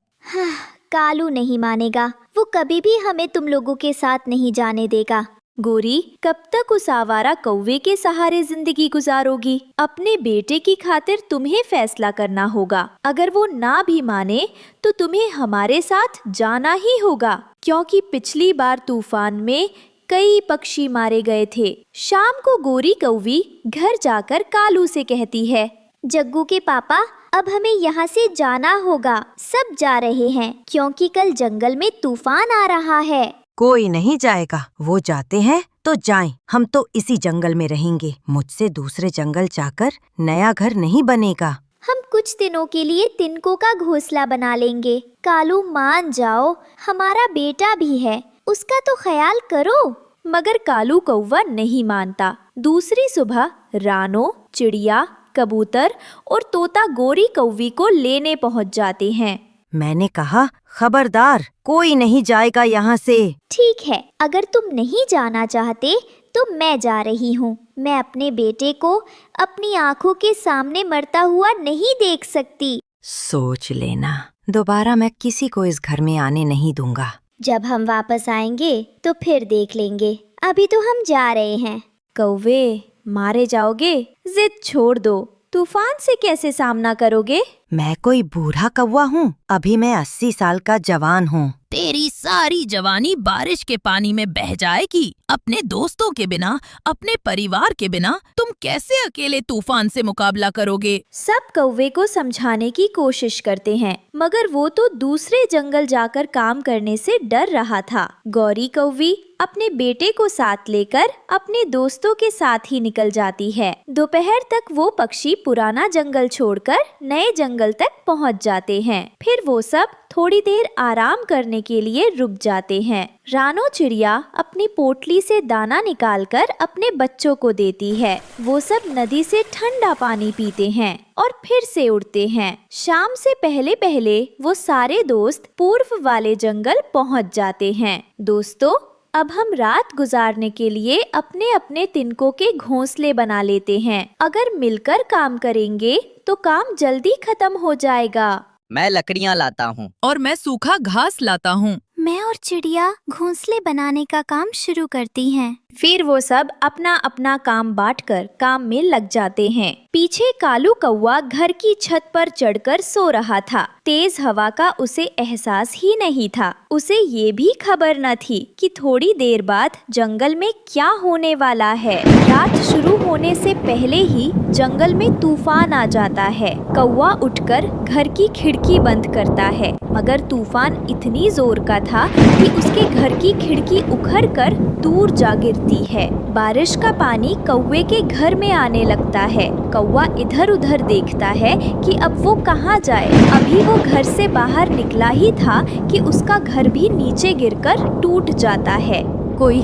कालू नहीं मानेगा, वो कभी भी हमें तुम लोगों के साथ नहीं जाने देगा। गोरी, कब तक उस आवारा कौवे के सहारे जिंदगी गुजारोगी? अपने बेटे की खातिर तुम्हें फैसला करना होगा। अगर वो ना भी माने तो तुम्हें हमारे साथ जाना ही होगा, क्योंकि पिछली बार तूफान में कई पक्षी मारे गए थे। शाम को गोरी कौवी घर जाकर कालू से कहती है, जग्गू के पापा, अब हमें यहाँ से जाना होगा। सब जा रहे हैं क्योंकि कल जंगल में तूफान आ रहा है। कोई नहीं जाएगा, वो जाते हैं तो जाएं, हम तो इसी जंगल में रहेंगे। मुझसे दूसरे जंगल जाकर नया घर नहीं बनेगा। हम कुछ दिनों के लिए तिनकों का घोंसला बना लेंगे। कालू, मान जाओ, हमारा बेटा भी है, उसका तो ख्याल करो। मगर कालू कौवा नहीं मानता। दूसरी सुबह रानो, चिड़िया, कबूतर और तोता गोरी कौवी को लेने पहुंच जाते हैं। मैंने कहा, खबरदार, कोई नहीं जाएगा यहाँ से। ठीक है, अगर तुम नहीं जाना चाहते तो मैं जा रही हूँ। मैं अपने बेटे को अपनी आँखों के सामने मरता हुआ नहीं देख सकती। सोच लेना, दोबारा मैं किसी को इस घर में आने नहीं दूंगा। जब हम वापस आएंगे तो फिर देख लेंगे, अभी तो हम जा रहे हैं। कौवे, मारे जाओगे? जिद छोड़ दो। तूफान से कैसे सामना करोगे? मैं कोई बूढ़ा कौवा हूँ? अभी मैं 80 साल का जवान हूँ। तेरी सारी जवानी बारिश के पानी में बह जाएगी। अपने दोस्तों के बिना, अपने परिवार के बिना तुम कैसे अकेले तूफान से मुकाबला करोगे? सब कौवे को समझाने की कोशिश करते हैं, मगर वो तो दूसरे जंगल जाकर काम करने से डर रहा था। गौरी कौवी अपने बेटे को साथ लेकर अपने दोस्तों के साथ ही निकल जाती है। दोपहर तक वो पक्षी पुराना जंगल छोड़कर नए जंगल तक पहुंच जाते हैं। फिर वो सब थोड़ी देर आराम करने के लिए रुक जाते हैं। रानो चिड़िया अपनी पोटली से दाना निकालकर अपने बच्चों को देती है। वो सब नदी से ठंडा पानी पीते हैं और फिर से उड़ते हैं। शाम से पहले पहले वो सारे दोस्त पूर्व वाले जंगल पहुंच जाते हैं। दोस्तों, अब हम रात गुजारने के लिए अपने अपने तिनकों के घोंसले बना लेते हैं। अगर मिलकर काम करेंगे तो काम जल्दी खत्म हो जाएगा। मैं लकड़ियाँ लाता हूँ। और मैं सूखा घास लाता हूँ। मैं और चिड़िया घोंसले बनाने का काम शुरू करती हैं। फिर वो सब अपना अपना काम बांटकर काम में लग जाते हैं। पीछे कालू कौवा घर की छत पर चढ़कर सो रहा था। तेज हवा का उसे एहसास ही नहीं था। उसे ये भी खबर न थी कि थोड़ी देर बाद जंगल में क्या होने वाला है। रात शुरू होने से पहले ही जंगल में तूफान आ जाता है। कौवा उठकर घर की खिड़की बंद करता है, मगर तूफान इतनी जोर का था कि उसके घर की खिड़की उखड़कर दूर जा गिरती है। बारिश का पानी कौवे के घर में आने लगता है। कौवा इधर उधर देखता है कि अब वो कहाँ जाए। अभी वो घर से बाहर निकला ही था कि उसका घर भी नीचे गिरकर टूट जाता है। कोई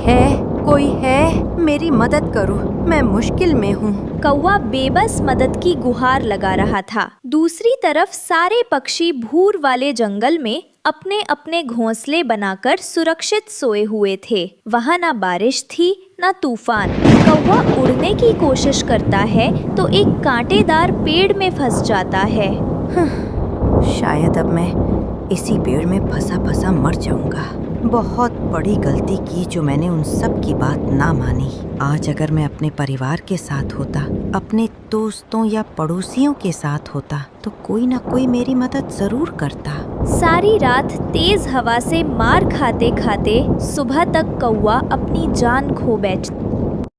है, मेरी मदद करो, मैं मुश्किल में हूँ। कौवा बेबस मदद की गुहार लगा रहा था। दूसरी तरफ सारे पक्षी भूर वाले जंगल में अपने अपने घोंसले बनाकर सुरक्षित सोए हुए थे। वहाँ न बारिश थी न तूफान। कौवा उड़ने की कोशिश करता है तो एक कांटेदार पेड़ में फंस जाता है। शायद अब मैं इसी पेड़ में फंसा फंसा मर जाऊंगा। बहुत बड़ी गलती की जो मैंने उन सब की बात ना मानी। आज अगर मैं अपने परिवार के साथ होता, अपने दोस्तों या पड़ोसियों के साथ होता, तो कोई ना कोई मेरी मदद जरूर करता। सारी रात तेज हवा से मार खाते खाते सुबह तक कौवा अपनी जान खो बैठता।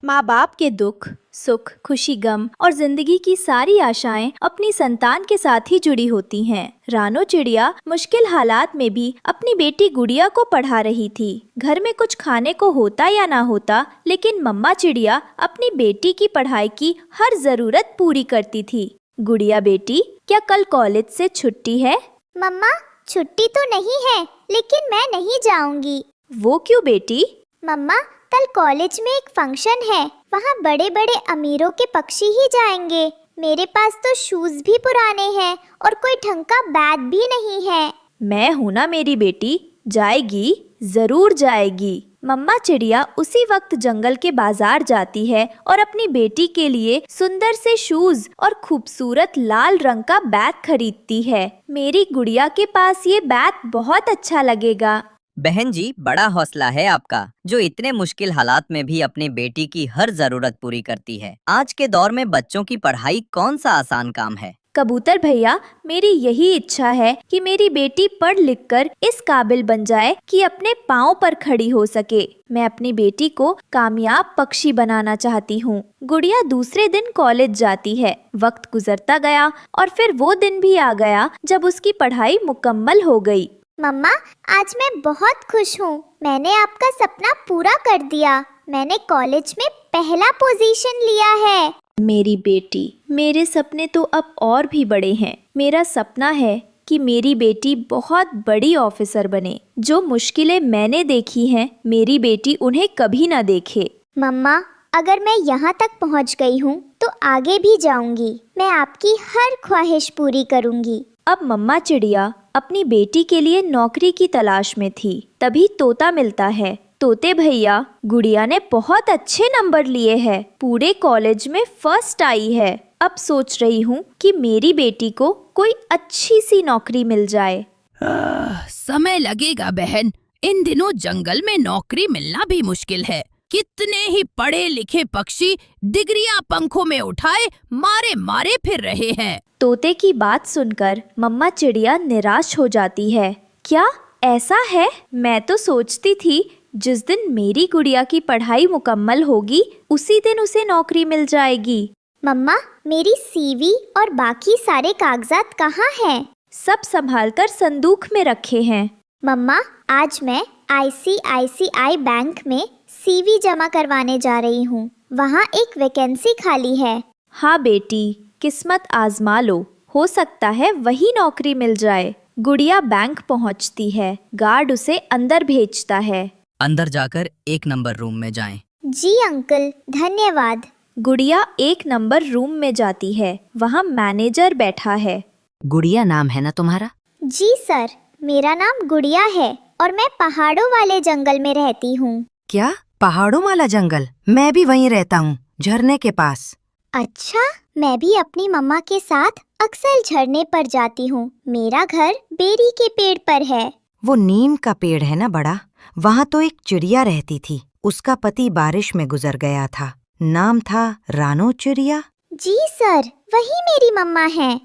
माँ बाप के दुख, सुख, खुशी, गम और जिंदगी की सारी आशाएं अपनी संतान के साथ ही जुड़ी होती हैं। रानो चिड़िया मुश्किल हालात में भी अपनी बेटी गुड़िया को पढ़ा रही थी। घर में कुछ खाने को होता या ना होता, लेकिन मम्मा चिड़िया अपनी बेटी की पढ़ाई की हर जरूरत पूरी करती थी। गुड़िया बेटी, क्या कल कॉलेज से छुट्टी है? मम्मा, छुट्टी तो नहीं है, लेकिन मैं नहीं जाऊंगी। वो क्यों बेटी? मम्मा, कल कॉलेज में एक फंक्शन है, वहाँ बड़े बड़े अमीरों के पक्षी ही जाएंगे। मेरे पास तो शूज भी पुराने हैं और कोई ढंग का बैग भी नहीं है। मैं हूँ ना मेरी बेटी, जाएगी, जरूर जाएगी। मम्मा चिड़िया उसी वक्त जंगल के बाजार जाती है और अपनी बेटी के लिए सुंदर से शूज और खूबसूरत लाल रंग का बैग खरीदती है। मेरी गुड़िया के पास ये बैग बहुत अच्छा लगेगा। बहन जी, बड़ा हौसला है आपका, जो इतने मुश्किल हालात में भी अपनी बेटी की हर जरूरत पूरी करती है। आज के दौर में बच्चों की पढ़ाई कौन सा आसान काम है। कबूतर भैया, मेरी यही इच्छा है कि मेरी बेटी पढ़ लिख कर इस काबिल बन जाए कि अपने पाँव पर खड़ी हो सके। मैं अपनी बेटी को कामयाब पक्षी बनाना चाहती हूँ। गुड़िया दूसरे दिन कॉलेज जाती है। वक्त गुजरता गया और फिर वो दिन भी आ गया जब उसकी पढ़ाई मुकम्मल हो गई। मम्मा, आज मैं बहुत खुश हूँ। मैंने आपका सपना पूरा कर दिया। मैंने कॉलेज में पहला पोजीशन लिया है। मेरी बेटी, मेरे सपने तो अब और भी बड़े हैं। मेरा सपना है कि मेरी बेटी बहुत बड़ी ऑफिसर बने। जो मुश्किलें मैंने देखी हैं, मेरी बेटी उन्हें कभी ना देखे। मम्मा, अगर मैं यहाँ तक पहुँच गई हूँ तो आगे भी जाऊँगी। मैं आपकी हर ख्वाहिश पूरी करूँगी। अब मम्मा चिड़िया अपनी बेटी के लिए नौकरी की तलाश में थी। तभी तोता मिलता है। तोते भैया, गुड़िया ने बहुत अच्छे नंबर लिए हैं, पूरे कॉलेज में फर्स्ट आई है। अब सोच रही हूँ कि मेरी बेटी को कोई अच्छी सी नौकरी मिल जाए। समय लगेगा बहन। इन दिनों जंगल में नौकरी मिलना भी मुश्किल है। कितने ही पढ़े लिखे पक्षी डिग्रियां पंखों में उठाए मारे मारे फिर रहे हैं। तोते की बात सुनकर मम्मा चिड़िया निराश हो जाती है। क्या ऐसा है? मैं तो सोचती थी जिस दिन मेरी गुड़िया की पढ़ाई मुकम्मल होगी उसी दिन उसे नौकरी मिल जाएगी। मम्मा, मेरी सीवी और बाकी सारे कागजात कहाँ हैं? सब संभालकर संदूक में रखे हैं। मम्मा, आज मैं ICICI बैंक में सीवी जमा करवाने जा रही हूँ। वहाँ एक वैकेंसी खाली है। हाँ बेटी, किस्मत आजमा लो, हो सकता है वही नौकरी मिल जाए। गुड़िया बैंक पहुँचती है। गार्ड उसे अंदर भेजता है। अंदर जाकर 1 नंबर रूम में जाएं। जी अंकल, धन्यवाद। गुड़िया 1 नंबर रूम में जाती है। वहाँ मैनेजर बैठा है। गुड़िया नाम है ना तुम्हारा? जी सर, मेरा नाम गुड़िया है और मैं पहाड़ों वाले जंगल में रहती हूँ। क्या? पहाड़ों वाला जंगल? मैं भी वहीं रहता हूँ, झरने के पास। अच्छा, मैं भी अपनी मम्मा के साथ अक्सर झरने पर जाती हूँ। मेरा घर बेरी के पेड़ पर है। वो नीम का पेड़ है ना बड़ा? वहाँ तो एक चिड़िया रहती थी, उसका पति बारिश में गुजर गया था। नाम था रानो चिड़िया। जी सर, वही मेरी मम्मा है।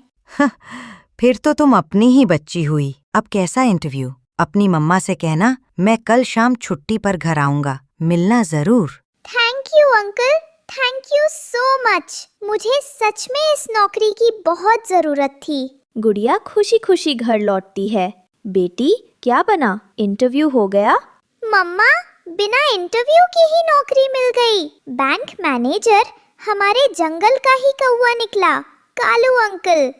फिर तो तुम अपनी ही बच्ची हुई। अब कैसा इंटरव्यू? अपनी मम्मा से कहना मैं कल शाम छुट्टी पर घर आऊंगा, मिलना जरूर। Thank you uncle, thank you so much. मुझे सच में इस नौकरी की बहुत जरूरत थी। गुड़िया खुशी खुशी घर लौटती है। बेटी क्या बना, इंटरव्यू हो गया? मम्मा, बिना इंटरव्यू की ही नौकरी मिल गई। बैंक मैनेजर हमारे जंगल का ही कौवा निकला, कालू अंकल।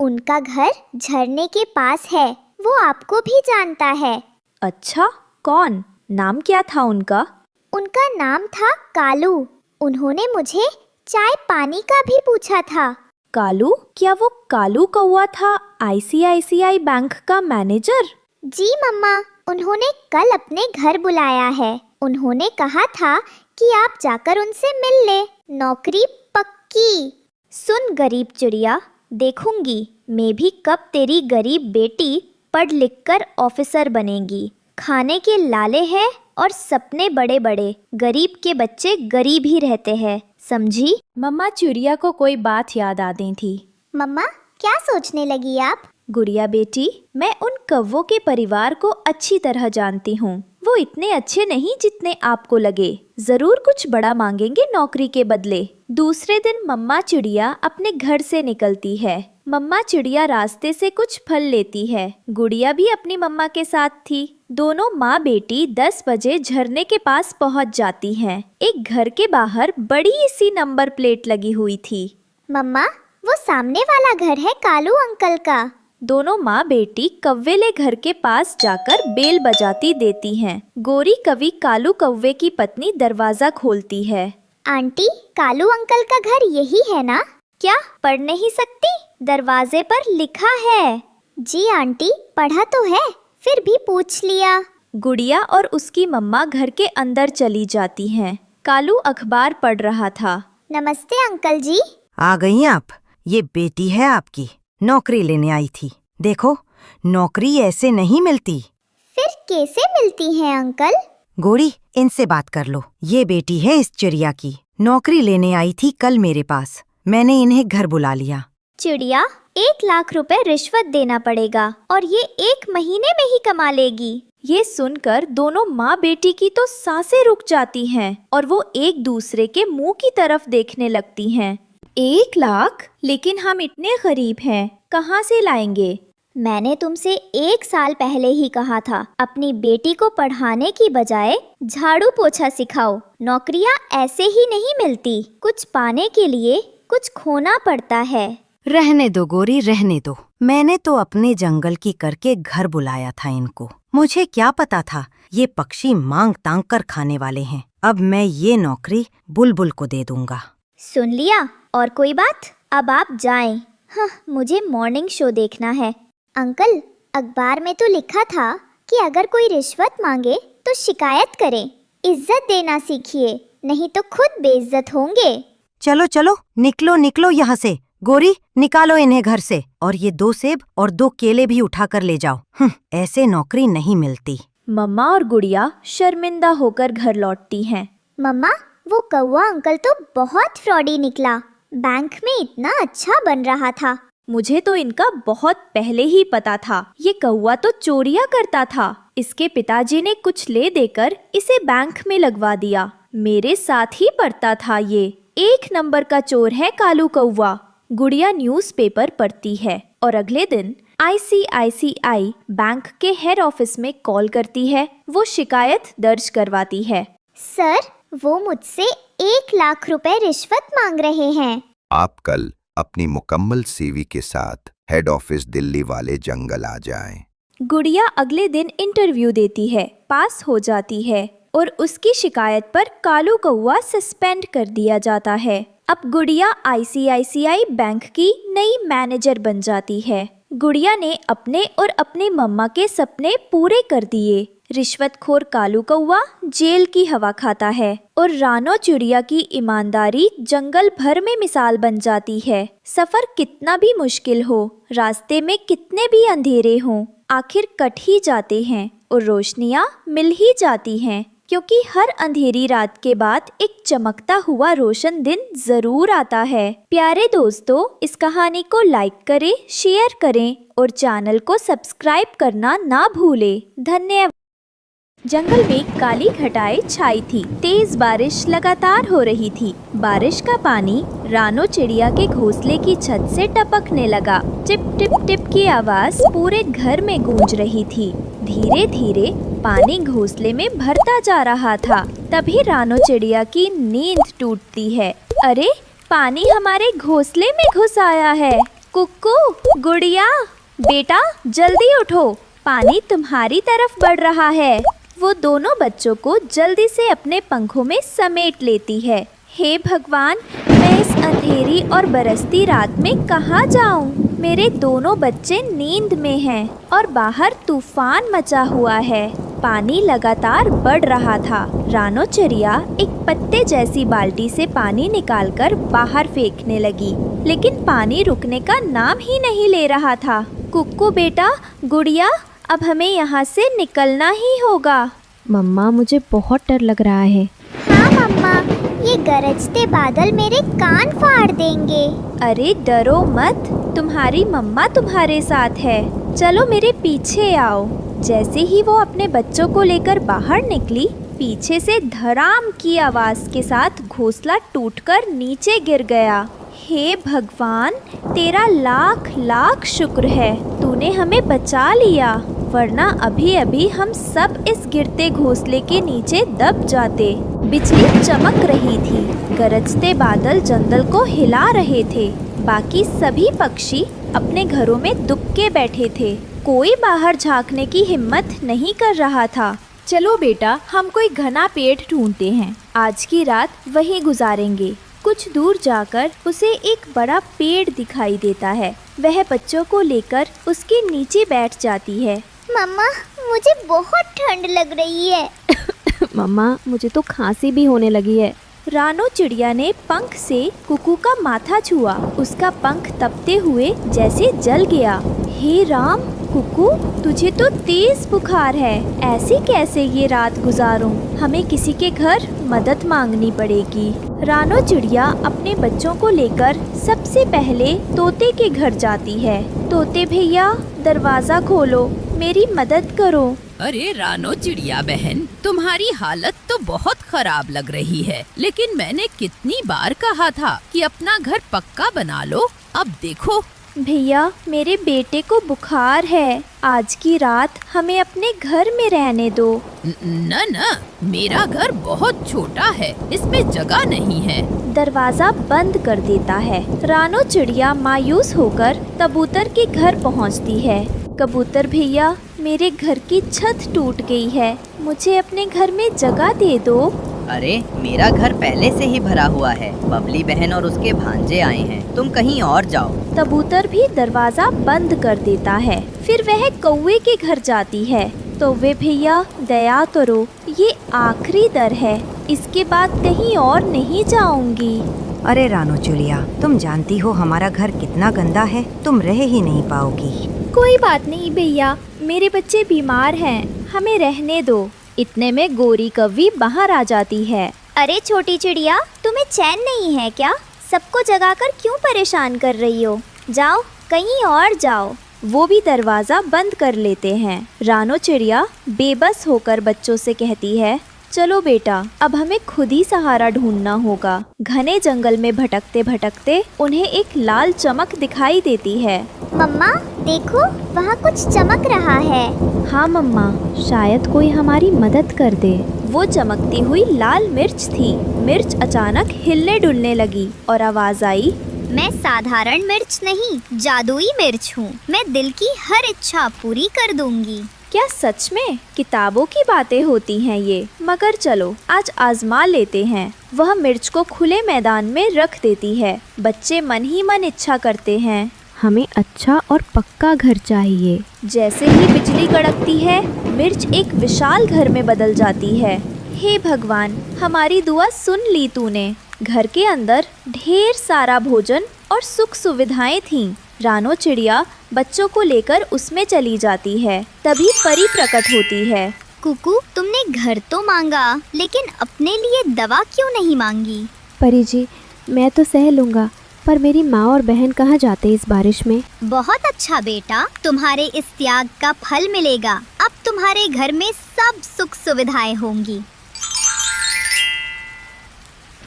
उनका घर झरने के पास है, वो आपको भी जानता है। अच्छा, कौन? नाम क्या था उनका? उनका नाम था कालू। उन्होंने मुझे चाय पानी का भी पूछा था। कालू? क्या वो कालू कौवा था आईसीआईसीआई बैंक का मैनेजर? जी मम्मा, उन्होंने कल अपने घर बुलाया है। उन्होंने कहा था कि आप जाकर उनसे मिल ले, नौकरी पक्की। सुन गरीब चिड़िया, देखूंगी मैं भी कब तेरी गरीब बेटी पढ़ लिख कर ऑफिसर बनेगी। खाने के लाले हैं और सपने बड़े बड़े। गरीब के बच्चे गरीब ही रहते हैं, समझी? मम्मा चिड़िया को कोई बात याद आ गई थी। मम्मा, क्या सोचने लगी आप? गुड़िया बेटी, मैं उन कौवों के परिवार को अच्छी तरह जानती हूँ। वो इतने अच्छे नहीं जितने आपको लगे। जरूर कुछ बड़ा मांगेंगे नौकरी के बदले। दूसरे दिन मम्मा चिड़िया अपने घर से निकलती है। मम्मा चिड़िया रास्ते से कुछ फल लेती है। गुड़िया भी अपनी मम्मा के साथ थी। दोनों माँ बेटी 10 बजे झरने के पास पहुँच जाती हैं। एक घर के बाहर बड़ी सी नंबर प्लेट लगी हुई थी। मम्मा, वो सामने वाला घर है कालू अंकल का। दोनों माँ बेटी कव्वेले घर के पास जाकर बेल बजाती देती हैं। गोरी कवि कालू कौवे की पत्नी दरवाजा खोलती है। आंटी, कालू अंकल का घर यही है ना? क्या पढ़ नहीं सकती? दरवाजे पर लिखा है। जी आंटी, पढ़ा तो है, फिर भी पूछ लिया। गुड़िया और उसकी मम्मा घर के अंदर चली जाती हैं। कालू अखबार पढ़ रहा था। नमस्ते अंकल जी। आ गई आप? ये बेटी है आपकी, नौकरी लेने आई थी। देखो, नौकरी ऐसे नहीं मिलती। फिर कैसे मिलती है अंकल? गोरी, इनसे बात कर लो। ये बेटी है इस चिड़िया की, नौकरी लेने आई थी कल मेरे पास। मैंने इन्हें घर बुला लिया। चिड़िया, 1 लाख रुपए रिश्वत देना पड़ेगा और ये 1 महीने में ही कमा लेगी। ये सुनकर दोनों माँ बेटी की तो सांसें रुक जाती हैं और वो एक दूसरे के मुंह की तरफ देखने लगती हैं। 1 लाख? लेकिन हम इतने गरीब हैं, कहाँ से लाएंगे? मैंने तुमसे 1 साल पहले ही कहा था, अपनी बेटी को पढ़ाने की बजाय झाड़ू पोछा सिखाओ। नौकरियाँ ऐसे ही नहीं मिलती, कुछ पाने के लिए कुछ खोना पड़ता है। रहने दो गोरी, रहने दो। मैंने तो अपने जंगल की करके घर बुलाया था इनको। मुझे क्या पता था ये पक्षी मांग तांग कर खाने वाले हैं। अब मैं ये नौकरी बुलबुल को दे दूंगा। सुन लिया? और कोई बात? अब आप जाएं। हाँ, मुझे मॉर्निंग शो देखना है। अंकल, अखबार में तो लिखा था कि अगर कोई रिश्वत मांगे तो शिकायत करें। इज्जत देना सीखिए, नहीं तो खुद बेइज्जत होंगे। चलो चलो, निकलो निकलो यहाँ से। गोरी, निकालो इन्हें घर से और ये 2 सेब और 2 केले भी उठा कर ले जाओ। ऐसे नौकरी नहीं मिलती। मम्मा और गुड़िया शर्मिंदा होकर घर लौटती हैं। मम्मा, वो कौवा अंकल तो बहुत फ्रॉडी निकला। बैंक में इतना अच्छा बन रहा था। मुझे तो इनका बहुत पहले ही पता था। ये कौवा तो चोरियां करता था। इसके पिताजी ने कुछ ले देकर इसे बैंक में लगवा दिया। मेरे साथ ही पढ़ता था ये। 1 नंबर का चोर है कालू कौवा। गुड़िया न्यूज़पेपर पढ़ती है और अगले दिन आईसीआईसीआई बैंक के हेड ऑफिस में कॉल करती है। वो शिकायत दर्ज करवाती है। सर, वो मुझसे 1 लाख रुपए रिश्वत मांग रहे हैं। आप कल अपनी मुकम्मल सीवी के साथ हेड ऑफिस दिल्ली वाले जंगल आ जाएं। गुड़िया अगले दिन इंटरव्यू देती है, पास हो जाती है और उसकी शिकायत पर कालू कौवा सस्पेंड कर दिया जाता है। अब गुड़िया आईसीआईसीआई बैंक की नई मैनेजर बन जाती है। गुड़िया ने अपने और अपनी मम्मा के सपने पूरे कर दिए। रिश्वतखोर कालू कौवा जेल की हवा खाता है और रानो चिड़िया की ईमानदारी जंगल भर में मिसाल बन जाती है। सफर कितना भी मुश्किल हो, रास्ते में कितने भी अंधेरे हों, आखिर कट ही जाते हैं और रोशनियाँ मिल ही जाती हैं, क्योंकि हर अंधेरी रात के बाद एक चमकता हुआ रोशन दिन जरूर आता है। प्यारे दोस्तों, इस कहानी को लाइक करें, शेयर करें और चैनल को सब्सक्राइब करना ना भूलें। धन्यवाद। जंगल में काली घटाएं छाई थी। तेज बारिश लगातार हो रही थी। बारिश का पानी रानो चिड़िया के घोंसले की छत से टपकने लगा। टिप टिप टिप की आवाज पूरे घर में गूंज रही थी। धीरे धीरे पानी घोंसले में भरता जा रहा था। तभी रानो चिड़िया की नींद टूटती है। अरे, पानी हमारे घोंसले में घुस आया है। कुक्कू, गुड़िया, बेटा जल्दी उठो, पानी तुम्हारी तरफ बढ़ रहा है। वो दोनों बच्चों को जल्दी से अपने पंखों में समेट लेती है। हे भगवान, मैं इस अंधेरी और बरसती रात में कहाँ जाऊँ? मेरे दोनों बच्चे नींद में हैं और बाहर तूफान मचा हुआ है। पानी लगातार बढ़ रहा था। रानो चिड़िया एक पत्ते जैसी बाल्टी से पानी निकालकर बाहर फेंकने लगी, लेकिन पानी रुकने का नाम ही नहीं ले रहा था। कुक्कू बेटा, गुड़िया, अब हमें यहाँ से निकलना ही होगा। मम्मा, मुझे बहुत डर लग रहा है। हाँ मम्मा, ये गरजते बादल मेरे कान फाड़ देंगे। अरे डरो मत, तुम्हारी मम्मा तुम्हारे साथ है। चलो मेरे पीछे आओ। जैसे ही वो अपने बच्चों को लेकर बाहर निकली, पीछे से धड़ाम की आवाज के साथ घोंसला टूटकर नीचे गिर गया। हे भगवान, तेरा लाख लाख शुक्र है, तूने हमें बचा लिया, वरना अभी अभी हम सब इस गिरते घोंसले के नीचे दब जाते। बिजली चमक रही थी। गरजते बादल जंगल को हिला रहे थे। बाकी सभी पक्षी अपने घरों में दुबके बैठे थे। कोई बाहर झांकने की हिम्मत नहीं कर रहा था। चलो बेटा, हम कोई घना पेड़ ढूंढते हैं। आज की रात वहीं गुजारेंगे। कुछ दूर जाकर उसे एक बड़ा पेड़ दिखाई देता है। वह बच्चों को लेकर उसके नीचे बैठ जाती है। मम्मा, मुझे बहुत ठंड लग रही है। मम्मा, मुझे तो खांसी भी होने लगी है। रानो चिड़िया ने पंख से कुकू का माथा छुआ। उसका पंख तपते हुए जैसे जल गया। हे राम, कुकू, तुझे तो तेज बुखार है। ऐसे कैसे ये रात गुजारूं? हमें किसी के घर मदद मांगनी पड़ेगी। रानो चिड़िया अपने बच्चों को लेकर सबसे पहले तोते के घर जाती है। तोते भैया, दरवाजा खोलो, मेरी मदद करो। अरे रानो चिड़िया बहन, तुम्हारी हालत तो बहुत खराब लग रही है, लेकिन मैंने कितनी बार कहा था कि अपना घर पक्का बना लो। अब देखो। भैया, मेरे बेटे को बुखार है। आज की रात हमें अपने घर में रहने दो। न, मेरा घर बहुत छोटा है, इसमें जगह नहीं है। दरवाजा बंद कर देता है। रानो चिड़िया मायूस होकर कबूतर के घर पहुंचती है। कबूतर भैया, मेरे घर की छत टूट गई है, मुझे अपने घर में जगह दे दो। अरे, मेरा घर पहले से ही भरा हुआ है। बबली बहन और उसके भांजे आए हैं, तुम कहीं और जाओ। कबूतर भी दरवाजा बंद कर देता है। फिर वह कौवे के घर जाती है। कौवे भैया, दया करो, ये आखिरी दर है, इसके बाद कहीं और नहीं जाऊंगी। अरे रानो चिड़िया, तुम जानती हो हमारा घर कितना गंदा है, तुम रह ही नहीं पाओगी। कोई बात नहीं भैया, मेरे बच्चे बीमार हैं, हमें रहने दो। इतने में गोरी कौवी बाहर आ जाती है। अरे छोटी चिड़िया, तुम्हें चैन नहीं है क्या? सबको जगाकर क्यों परेशान कर रही हो? जाओ, कहीं और जाओ। वो भी दरवाजा बंद कर लेते हैं। रानो चिड़िया बेबस होकर बच्चों से कहती है, चलो बेटा, अब हमें खुद ही सहारा ढूंढना होगा। घने जंगल में भटकते भटकते उन्हें एक लाल चमक दिखाई देती है। मम्मा देखो, वहाँ कुछ चमक रहा है। हाँ मम्मा, शायद कोई हमारी मदद कर दे। वो चमकती हुई लाल मिर्च थी। मिर्च अचानक हिलने डुलने लगी और आवाज आई, मैं साधारण मिर्च नहीं, जादुई मिर्च हूँ। मैं दिल की हर इच्छा पूरी कर दूंगी। क्या सच में? किताबों की बातें होती हैं ये। मगर चलो, आज आजमा लेते हैं। वह मिर्च को खुले मैदान में रख देती है। बच्चे मन ही मन इच्छा करते हैं, हमें अच्छा और पक्का घर चाहिए। जैसे ही बिजली कड़कती है, मिर्च एक विशाल घर में बदल जाती है। हे भगवान, हमारी दुआ सुन ली तूने। घर के अंदर ढेर सारा भोजन और सुख सुविधाएं थीं। रानो चिड़िया बच्चों को लेकर उसमें चली जाती है। तभी परी प्रकट होती है। कुकू, तुमने घर तो मांगा, लेकिन अपने लिए दवा क्यों नहीं मांगी? परी जी, मैं तो सह लूँगा, पर मेरी माँ और बहन कहाँ जाते इस बारिश में? बहुत अच्छा बेटा, तुम्हारे इस त्याग का फल मिलेगा। अब तुम्हारे घर में सब सुख सुविधाएं होंगी।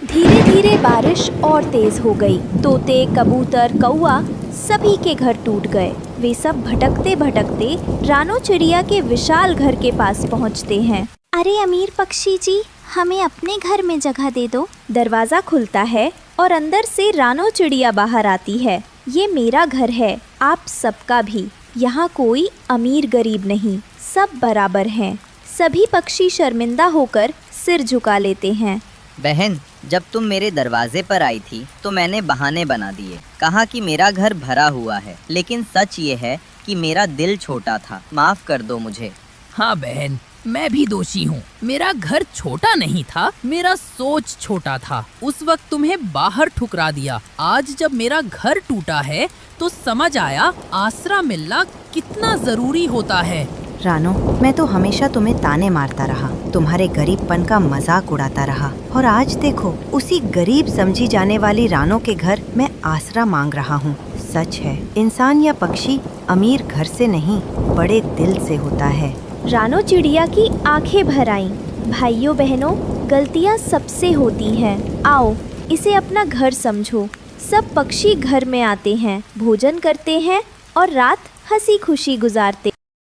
धीरे धीरे बारिश और तेज हो गई। तोते, कबूतर, कौआ सभी के घर टूट गए। वे सब भटकते भटकते रानो चिड़िया के विशाल घर के पास पहुंचते हैं। अरे अमीर पक्षी जी, हमें अपने घर में जगह दे दो। दरवाजा खुलता है और अंदर से रानो चिड़िया बाहर आती है। ये मेरा घर है, आप सबका भी। यहाँ कोई अमीर गरीब नहीं, सब बराबर हैं। सभी पक्षी शर्मिंदा होकर सिर झुका लेते हैं। बहन, जब तुम मेरे दरवाजे पर आई थी तो मैंने बहाने बना दिए, कहा कि मेरा घर भरा हुआ है, लेकिन सच ये है कि मेरा दिल छोटा था। माफ कर दो मुझे। हाँ बहन, मैं भी दोषी हूँ। मेरा घर छोटा नहीं था, मेरा सोच छोटा था। उस वक्त तुम्हें बाहर ठुकरा दिया। आज जब मेरा घर टूटा है तो समझ आया आसरा मिलना कितना जरूरी होता है। रानो, मैं तो हमेशा तुम्हें ताने मारता रहा, तुम्हारे गरीबपन का मजाक उड़ाता रहा, और आज देखो उसी गरीब समझी जाने वाली रानो के घर मैं आसरा मांग रहा हूँ। सच है, इंसान या पक्षी अमीर घर से नहीं, बड़े दिल से होता है। रानो चिड़िया की आंखें भर आईं। भाइयों बहनों, गलतियाँ सबसे होती हैं। आओ, इसे अपना घर समझो। सब पक्षी घर में आते हैं, भोजन करते हैं और रात हंसी खुशी गुजारते